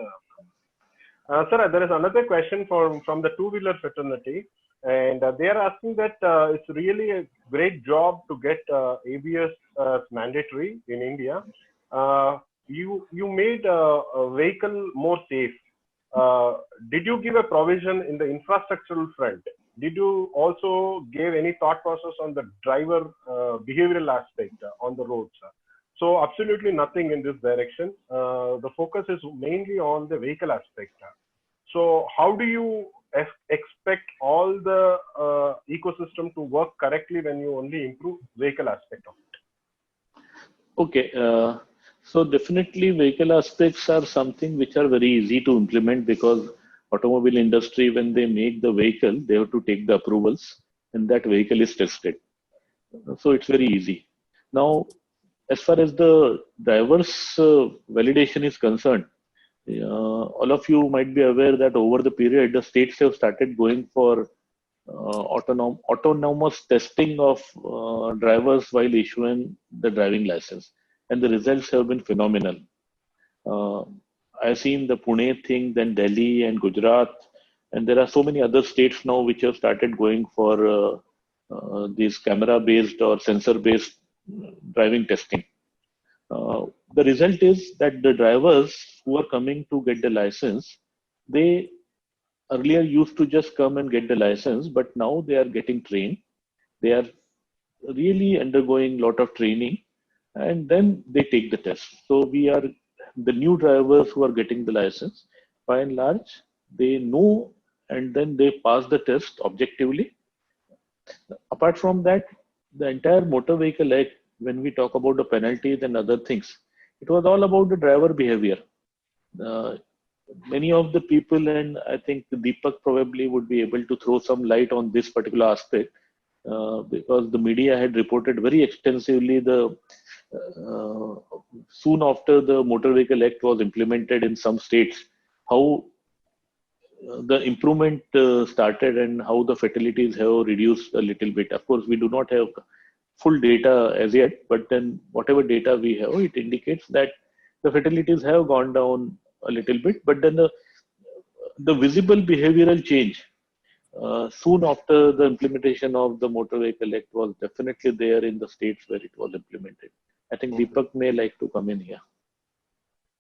Sir, there is another question from the two-wheeler fraternity, and they are asking that it's really a great job to get ABS mandatory in India. You made a vehicle more safe. Did you give a provision in the infrastructural front? Did you also give any thought process on the driver behavioral aspect on the roads? So absolutely nothing in this direction. The focus is mainly on the vehicle aspect. So how do you expect all the ecosystem to work correctly when you only improve vehicle aspect of it? Okay, so definitely vehicle aspects are something which are very easy to implement because automobile industry, when they make the vehicle, they have to take the approvals and that vehicle is tested. So it's very easy. Now, as far as the driver's validation is concerned, all of you might be aware that over the period, the states have started going for autonomous testing of drivers while issuing the driving license, and the results have been phenomenal. I've seen the Pune thing, then Delhi and Gujarat, and there are so many other states now which have started going for these camera-based or sensor-based driving testing. The result is that the drivers who are coming to get the license, they earlier used to just come and get the license, but now they are getting trained. They are really undergoing a lot of training and then they take the test. So we are the new drivers who are getting the license, by and large, they know and then they pass the test objectively. Apart from that, the entire Motor Vehicle Act, when we talk about the penalties and other things, it was all about the driver behavior. Many of the people, and I think Deepak probably would be able to throw some light on this particular aspect, because the media had reported very extensively soon after the Motor Vehicle Act was implemented in some states, how the improvement started and how the fatalities have reduced a little bit. Of course, we do not have full data as yet, but then whatever data we have, it indicates that the fatalities have gone down a little bit, but then the visible behavioral change soon after the implementation of the Motor Vehicle Act was definitely there in the states where it was implemented. I think Deepak may like to come in here.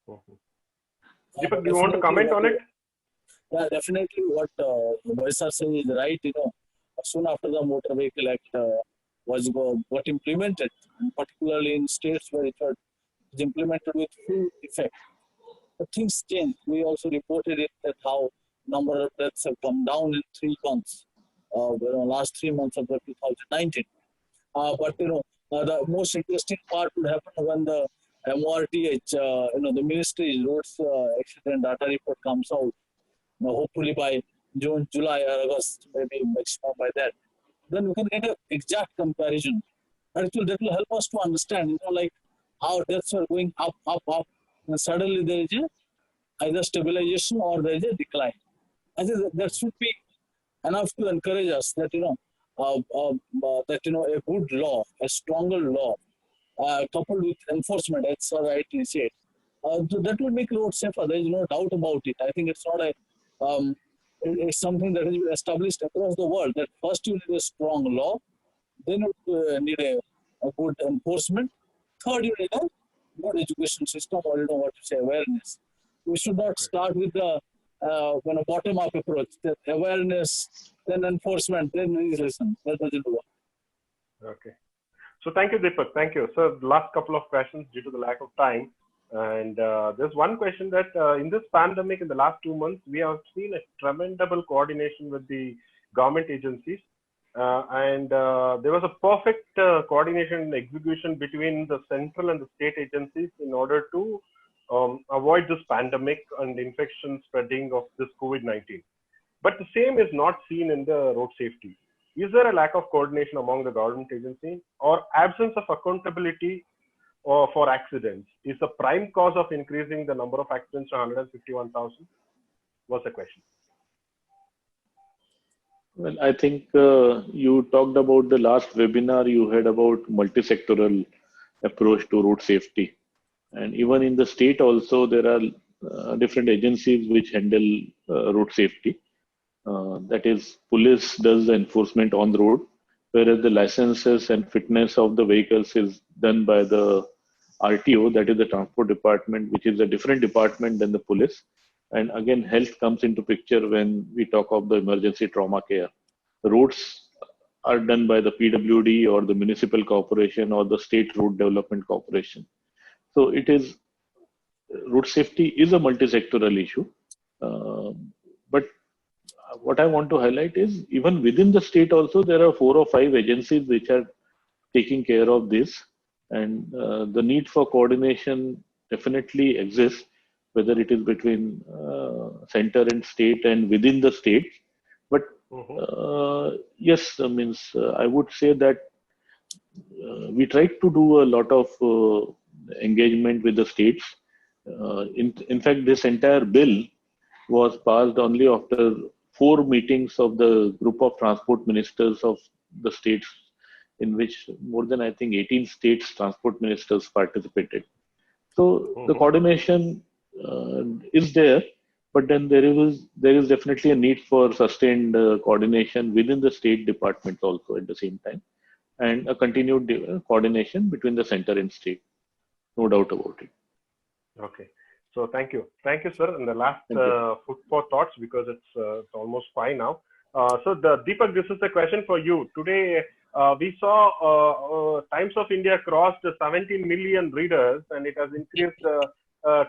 Deepak, do you want to comment on it? Yeah, definitely what boys are saying is right. Soon after the Motor Vehicle Act got implemented, particularly in states where it was implemented with full effect, but things changed. We also reported it that how number of deaths have come down in 3 months, last 3 months of the 2019. But the most interesting part would happen when the MORTH, the Ministry's roads accident data report comes out. Hopefully by June, July, or August, maybe maximum by that. Then we can get an exact comparison. And that will help us to understand, like how deaths are going up, and suddenly there is either stabilization or there is a decline. I think that should be enough to encourage us that a good law, a stronger law, coupled with enforcement, as Sir rightly said, that will make roads safer. There is no doubt about it. I think it's not it's something that has been established across the world. That first you need a strong law, then you need a good enforcement. Third, you need a good education system, or awareness. We should not start with the bottom-up approach. The awareness, then enforcement, then legislation. That doesn't work. Okay. So thank you, Deepak. Thank you. So last couple of questions due to the lack of time. And there's one question that in this pandemic, in the last 2 months, we have seen a tremendous coordination with the government agencies. And there was a perfect coordination and execution between the central and the state agencies in order to avoid this pandemic and infection spreading of this COVID-19. But the same is not seen in the road safety. Is there a lack of coordination among the government agency or absence of accountability for accidents is the prime cause of increasing the number of accidents to 151,000? What's the question? Well, I think you talked about the last webinar you had about multi-sectoral approach to road safety. And even in the state also, there are different agencies which handle road safety. That is, police does the enforcement on the road, whereas the licenses and fitness of the vehicles is done by the RTO, that is the transport department, which is a different department than the police. And again, health comes into picture when we talk of the emergency trauma care. The roads are done by the PWD or the municipal corporation or the state road development corporation. So it is, road safety is a multi-sectoral issue. But what I want to highlight is even within the state also, there are 4 or 5 agencies which are taking care of this. And the need for coordination definitely exists, whether it is between center and state and within the state. But yes, I would say that we tried to do a lot of engagement with the states. In fact, this entire bill was passed only after 4 meetings of the group of transport ministers of the states, in which more than, I think, 18 states transport ministers participated. So the coordination is there, but then there is definitely a need for sustained coordination within the state departments also at the same time, and a continued coordination between the center and state. No doubt about it. Okay. So thank you, sir. And the last food for thoughts, because it's almost 5 now. So Deepak, this is the question for you. Today we saw Times of India crossed 17 million readers, and it has increased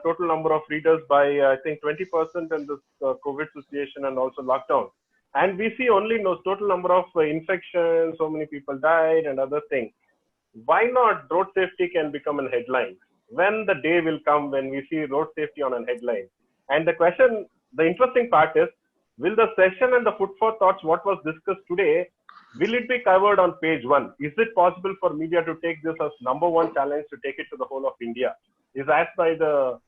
total number of readers by I think 20% in this COVID situation and also lockdown. And we see only total number of infections, so many people died and other things. Why not road safety can become a headline? When the day will come when we see road safety on a headline? And the interesting part is, will the session and the food for thoughts, what was discussed today, will it be covered on page 1? Is it possible for media to take this as #1 challenge to take it to the whole of India? Is asked by the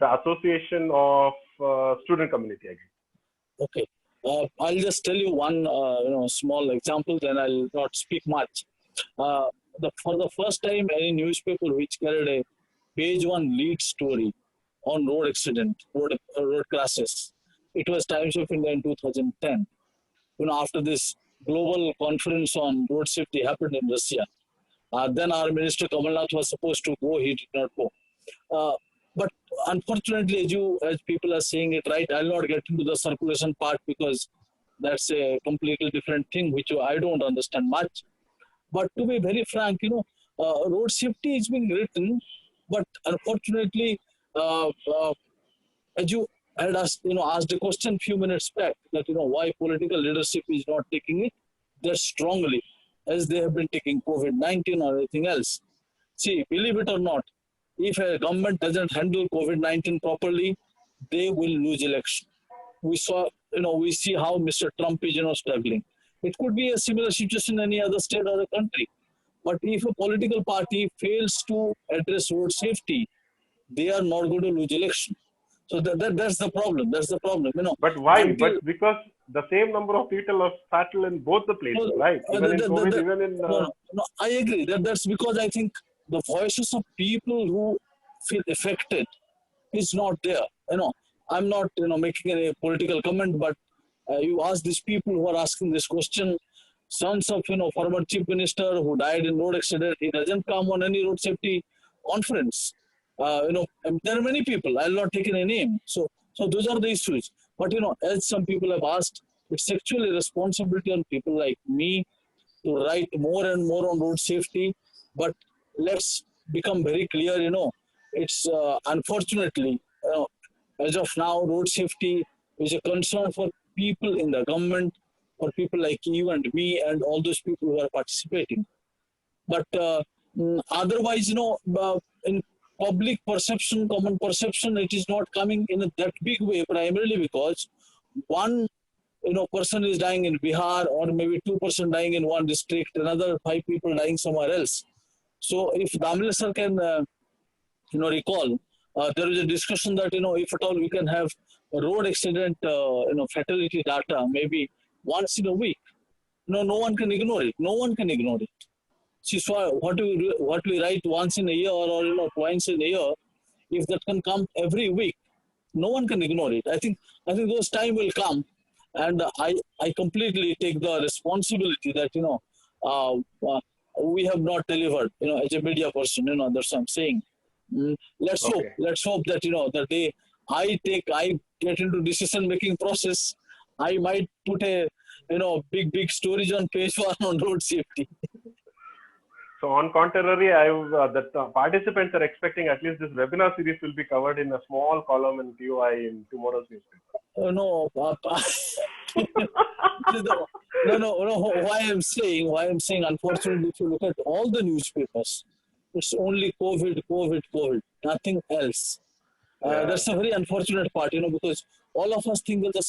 Association of Student Community again. Okay. I'll just tell you one small example, then I'll not speak much. For the first time, any newspaper which carried a page 1 lead story on road accident, road crashes, it was Times of India in 2010. After this global conference on road safety happened in Russia, then our Minister Kamal Nath was supposed to go, he did not go. But unfortunately, as people are saying it right, I'll not get into the circulation part because that's a completely different thing, which I don't understand much. But to be very frank, road safety is being written, but unfortunately, as you had asked a question few minutes back, that why political leadership is not taking it that strongly as they have been taking COVID-19 or anything else. See, believe it or not, if a government doesn't handle COVID-19 properly, they will lose election. We see how Mr. Trump is, struggling. It could be a similar situation in any other state or a country. But if a political party fails to address road safety, they are not going to lose election. So that's the problem. That's the problem. But why? But because the same number of people are fatal in both the places, right? Even in COVID, even in. No, I agree. That's because I think the voices of people who feel affected is not there. I'm not making any political comment, but you ask these people who are asking this question. Sons of former chief minister who died in road accident, he doesn't come on any road safety conference. There are many people. I'll not take any name. So those are the issues. But as some people have asked, it's actually a responsibility on people like me to write more and more on road safety. But let's become very clear. It's unfortunately as of now, road safety is a concern for people in the government, for people like you and me and all those people who are participating. But otherwise, in public perception, common perception, it is not coming in that big way, primarily because one person is dying in Bihar, or maybe 2% dying in one district, another 5 people dying somewhere else. So if Damle sir can, recall, there is a discussion that, if at all we can have road accident, fatality data, maybe once in a week. No one can ignore it. No one can ignore it. See, so what we write once in a year or twice in a year, if that can come every week, No one can ignore it. I think those time will come, and I completely take the responsibility that uh, uh, we have not delivered. As a media person, that's what I'm saying. Okay. Let's hope that the day I get into decision making process, I might put a big stories on page one on road safety. So on contrary, that participants are expecting at least this webinar series will be covered in a small column in TOI in tomorrow's newspaper. No, no. Why I'm saying, unfortunately, if you look at all the newspapers, it's only COVID, nothing else. Yeah. That's a very unfortunate part, because all of us think in the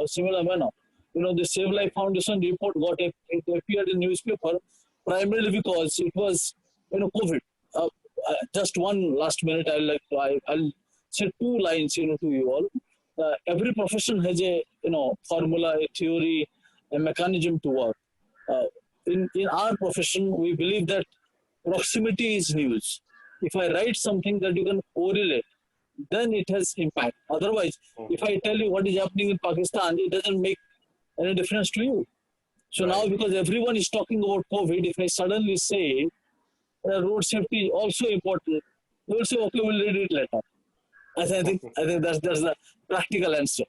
similar manner. The Save Life Foundation report it appeared in newspaper primarily because it was, COVID. Just one last minute, I'll say two lines, to you all. Every profession has a, formula, a theory, a mechanism to work. In our profession, we believe that proximity is news. If I write something that you can correlate, then it has impact. Otherwise, if I tell you what is happening in Pakistan, it doesn't make any difference to you. So now, because everyone is talking about COVID, if I suddenly say road safety is also important, they will say, okay, we'll read it later. I think that's the practical answer.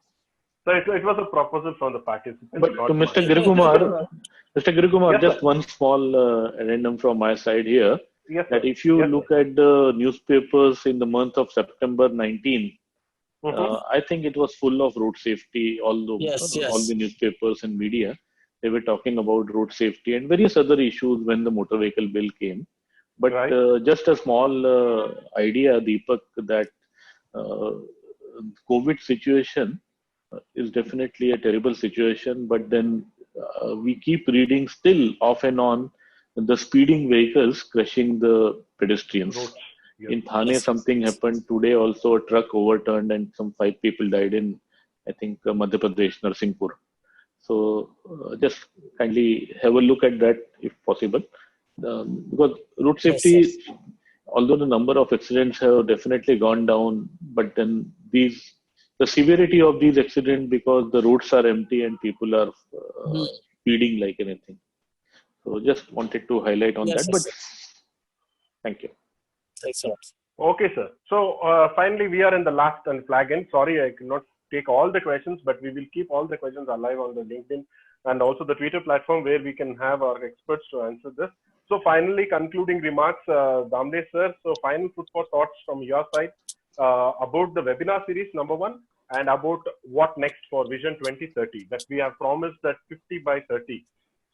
So it was a proposal from the participants. But to Mr. Girikumar, Yes, just sir. one small addendum from my side here. Yes, that sir. if you Yes, look at the newspapers in the month of September 19, Mhm. I think it was full of road safety. All the newspapers and media, they were talking about road safety and various other issues when the motor vehicle bill came. But Right. just a small idea, Deepak, that uh, COVID situation is definitely a terrible situation. But then we keep reading still off and on the speeding vehicles crushing the pedestrians. Roads. Yes. In Thane, something happened today. Also, a truck overturned and some 5 people died in, I think, Madhya Pradesh, Narsinghpur. So just kindly have a look at that if possible, because road safety, although the number of accidents have definitely gone down, but then the severity of these accidents because the roads are empty and people are speeding like anything. So just wanted to highlight on that. But thank you. Thanks a lot. Okay, sir. So finally, we are in the last and flag end. Sorry, I cannot take all the questions, but we will keep all the questions alive on the LinkedIn and also the Twitter platform where we can have our experts to answer this. So finally, concluding remarks, Damle sir. So final food for thoughts from your side about the webinar series, number one, and about what next for Vision 2030 that we have promised that 50 by 30.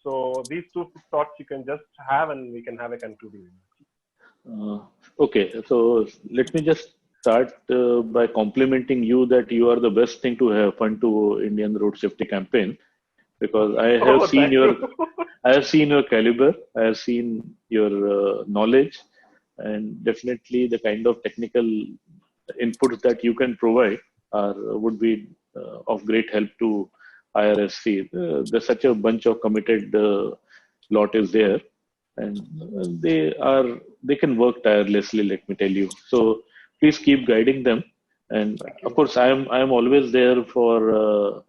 So these two thoughts you can just have and we can have a concluding remark. Okay, so let me just start by complimenting you that you are the best thing to happen to Indian road safety campaign, because I have seen your caliber, I have seen your knowledge, and definitely the kind of technical inputs that you can provide would be of great help to IRSC. There's such a bunch of committed lot is there, and they can work tirelessly, let me tell you. So please keep guiding them, and of course I am always there for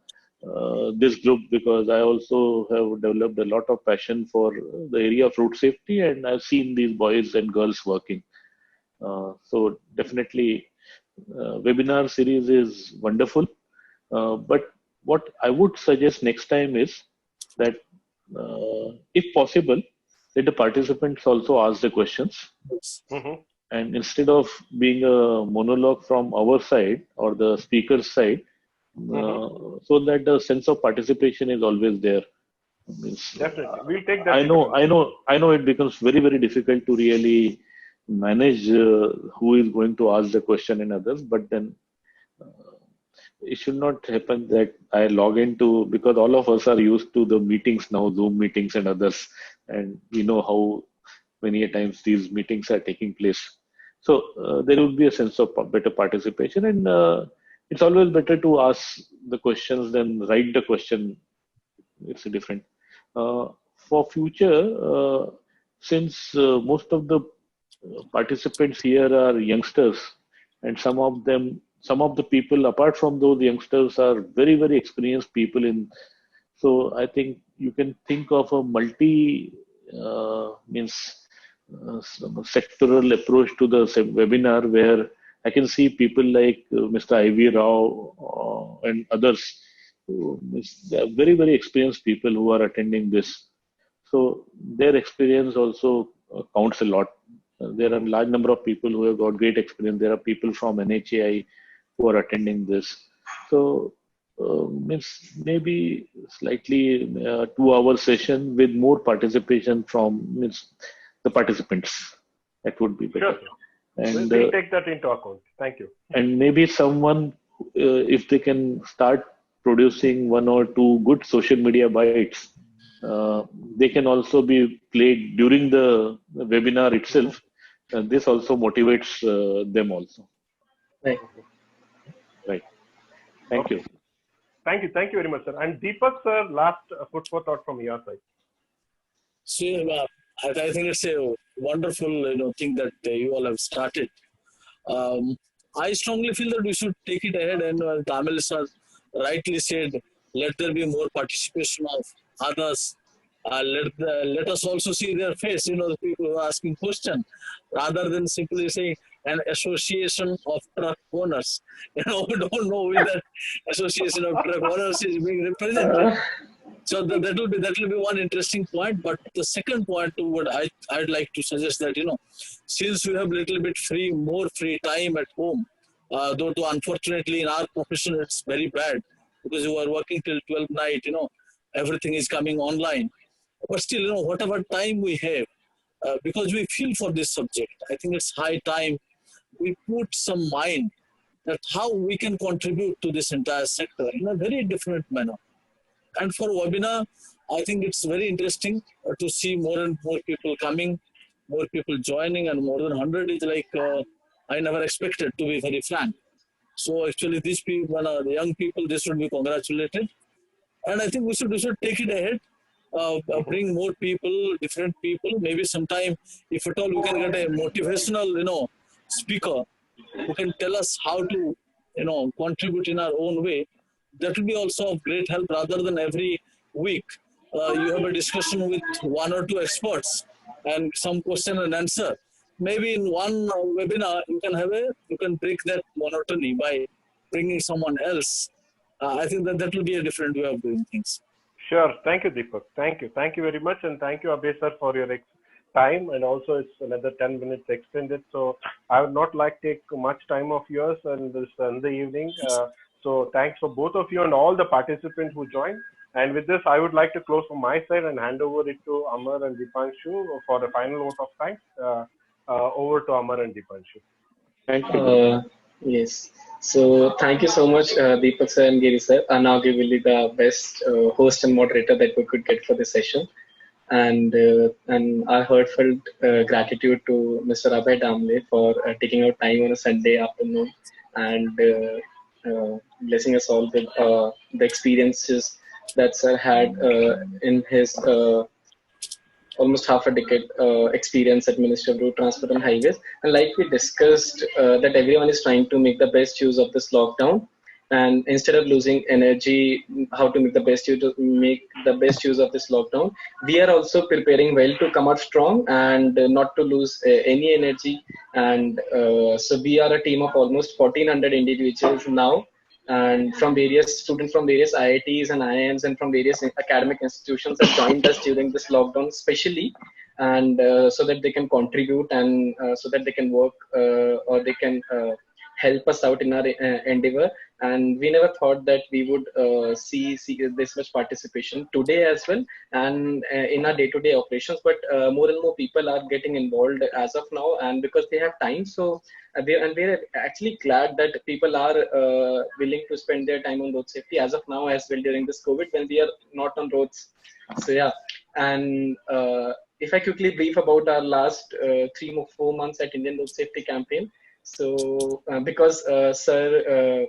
this group, because I also have developed a lot of passion for the area of road safety, and I've seen these boys and girls working. So definitely webinar series is wonderful, but what I would suggest next time is that if possible, let the participants also ask the questions. Mm-hmm. And instead of being a monologue from our side or the speaker's side, so that the sense of participation is always there. Definitely, we'll take that. I know it becomes very, very difficult to really manage who is going to ask the question and others, but then it should not happen that I log into, because all of us are used to the meetings now, Zoom meetings and others, and we know how many times these meetings are taking place. So there will be a sense of better participation, and it's always better to ask the questions than write the question. It's a different. For future, since most of the participants here are youngsters, and some of them some of the people, apart from those youngsters, are very, very experienced people in. So I think you can think of a multi means sectoral approach to the webinar, where I can see people like Mr. Ivy Rao and others. They are very, very experienced people who are attending this. So their experience also counts a lot. There are a large number of people who have got great experience. There are people from NHAI who are attending this. So means maybe slightly 2-hour session with more participation from the participants. That would be better. Sure. And we'll take that into account. Thank you. And maybe someone, if they can start producing 1 or 2 good social media bites, they can also be played during the webinar itself. This also motivates them also. Right. Right. Thank you. Thank you very much, sir. And Deepak, sir, last food for thought from your side. So I think it's a wonderful thing that you all have started. I strongly feel that we should take it ahead, and Tamil sir rightly said, let there be more participation of others. Let us also see their face, the people who are asking questions, rather than simply saying an association of truck owners. We don't know who that association of truck owners is being represented. So that will be one interesting point. But the second point to what I'd like to suggest that, since we have little bit more free time at home, though unfortunately in our profession it's very bad, because you are working till 12 night, everything is coming online. But still, whatever time we have, because we feel for this subject, I think it's high time we put some mind that how we can contribute to this entire sector in a very different manner. And for webinar, I think it's very interesting to see more and more people coming, more people joining, and more than 100 is like I never expected, to be very frank. So actually, these people, the young people, they should be congratulated. And I think we should take it ahead. Bring more people, different people. Maybe sometime, if at all, we can get a motivational, speaker who can tell us how to, contribute in our own way. That will be also of great help, rather than every week you have a discussion with 1 or 2 experts and some question and answer. Maybe in one webinar you can break that monotony by bringing someone else. I think that will be a different way of doing things. Sure. Thank you, Deepak. Thank you very much, and thank you, Abhay sir, for your time. And also, it's another 10 minutes extended, so I would not like to take much time of yours in this Sunday evening. So thanks for both of you and all the participants who joined. And with this, I would like to close from my side and hand over it to Amar and Deepanshu for the final vote of thanks. Over to Amar and Deepanshu. Thank you. Yes. So thank you so much, Deepak sir and Giri sir. Now we will be the best host and moderator that we could get for this session. And our heartfelt gratitude to Mr. Abhay Damle for taking out time on a Sunday afternoon and blessing us all with the experiences that sir had in his almost half a decade experience at Ministry of Road Transport and Highways. And like we discussed, that everyone is trying to make the best use of this lockdown. And instead of losing energy, how to make the best use of this lockdown, we are also preparing well to come out strong and not to lose any energy. And so we are a team of almost 1,400 individuals now, and from various students from various IITs and IIMs and from various academic institutions have joined us during this lockdown, especially, and so that they can contribute and so that they can work or they can help us out in our endeavor. And we never thought that we would see this much participation today as well, and in our day-to-day operations. But more and more people are getting involved as of now, and because they have time. So we're actually glad that people are willing to spend their time on road safety as of now as well during this COVID when we are not on roads. So yeah, and if I quickly brief about our last 3 or 4 months at Indian Road Safety Campaign. So because sir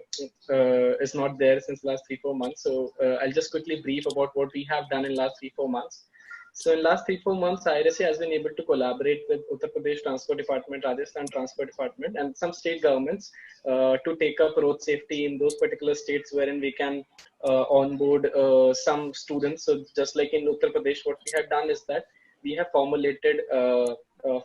is not there since last 3-4 months, so I'll just quickly brief about what we have done in last 3-4 months. So in last 3-4 months, IRSA has been able to collaborate with Uttar Pradesh Transport Department, Rajasthan Transport Department, and some state governments to take up road safety in those particular states wherein we can onboard some students. So just like in Uttar Pradesh, what we have done is that we have formulated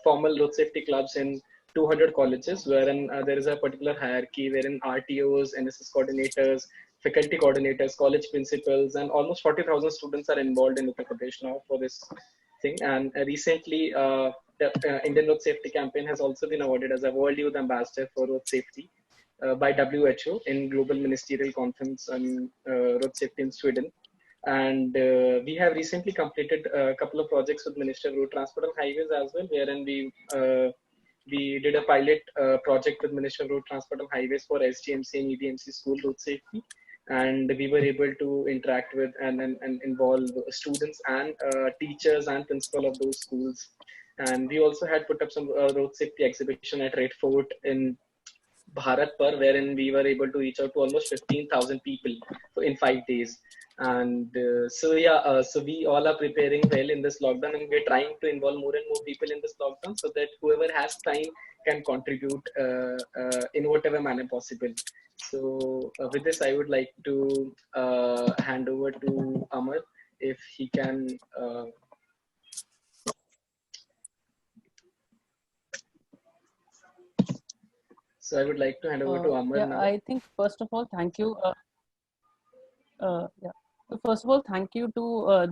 formal road safety clubs in 200 colleges, wherein there is a particular hierarchy wherein RTOs, NSS coordinators, faculty coordinators, college principals, and almost 40,000 students are involved in Uttar Pradesh now for this thing. And recently, the Indian Road Safety Campaign has also been awarded as a World Youth Ambassador for Road Safety by WHO in Global Ministerial Conference on Road Safety in Sweden. And we have recently completed a couple of projects with Ministry of Road Transport and Highways as well, wherein we did a pilot project with Ministry of Road Transport and Highways for SGMC and EDMC school road safety. And we were able to interact with and involve students and teachers and principal of those schools. And we also had put up some road safety exhibition at Red Fort in Bharatpur, wherein we were able to reach out to almost 15,000 people in 5 days. And so we all are preparing well in this lockdown, and we're trying to involve more and more people in this lockdown so that whoever has time can contribute in whatever manner possible. So with this, I would like to hand over to Amar if he can. So I would like to hand over to Amar now. I think first of all, thank you. First of all, thank you to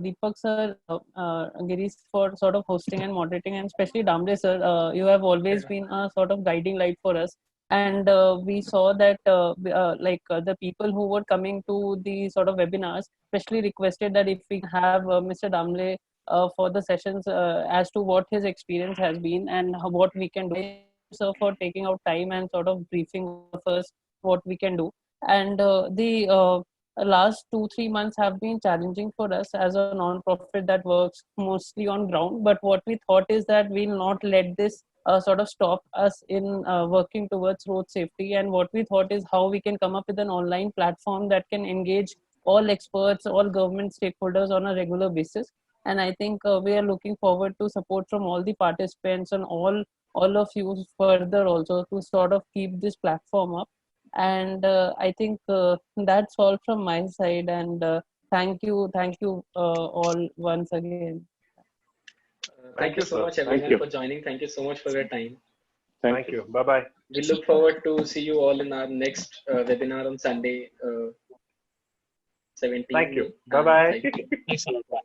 Deepak sir, Girish for sort of hosting and moderating, and especially Damle sir. You have always been a sort of guiding light for us. And we saw that the people who were coming to the sort of webinars especially requested that if we have Mr. Damle for the sessions as to what his experience has been and what we can do. So for taking out time and sort of briefing first what we can do. And the last 2-3 months have been challenging for us as a non-profit that works mostly on ground. But what we thought is that we'll not let this sort of stop us in working towards road safety. And what we thought is how we can come up with an online platform that can engage all experts, all government stakeholders on a regular basis. And I think we are looking forward to support from all the participants and all of you further also to sort of keep this platform up. And I think that's all from my side. And thank you all once again. Thank you so much everyone for joining. Thank you so much for your time. Thank you. Bye-bye. We look forward to see you all in our next webinar on Sunday, 17th. Thank you. Bye-bye. Thanks a lot. Bye.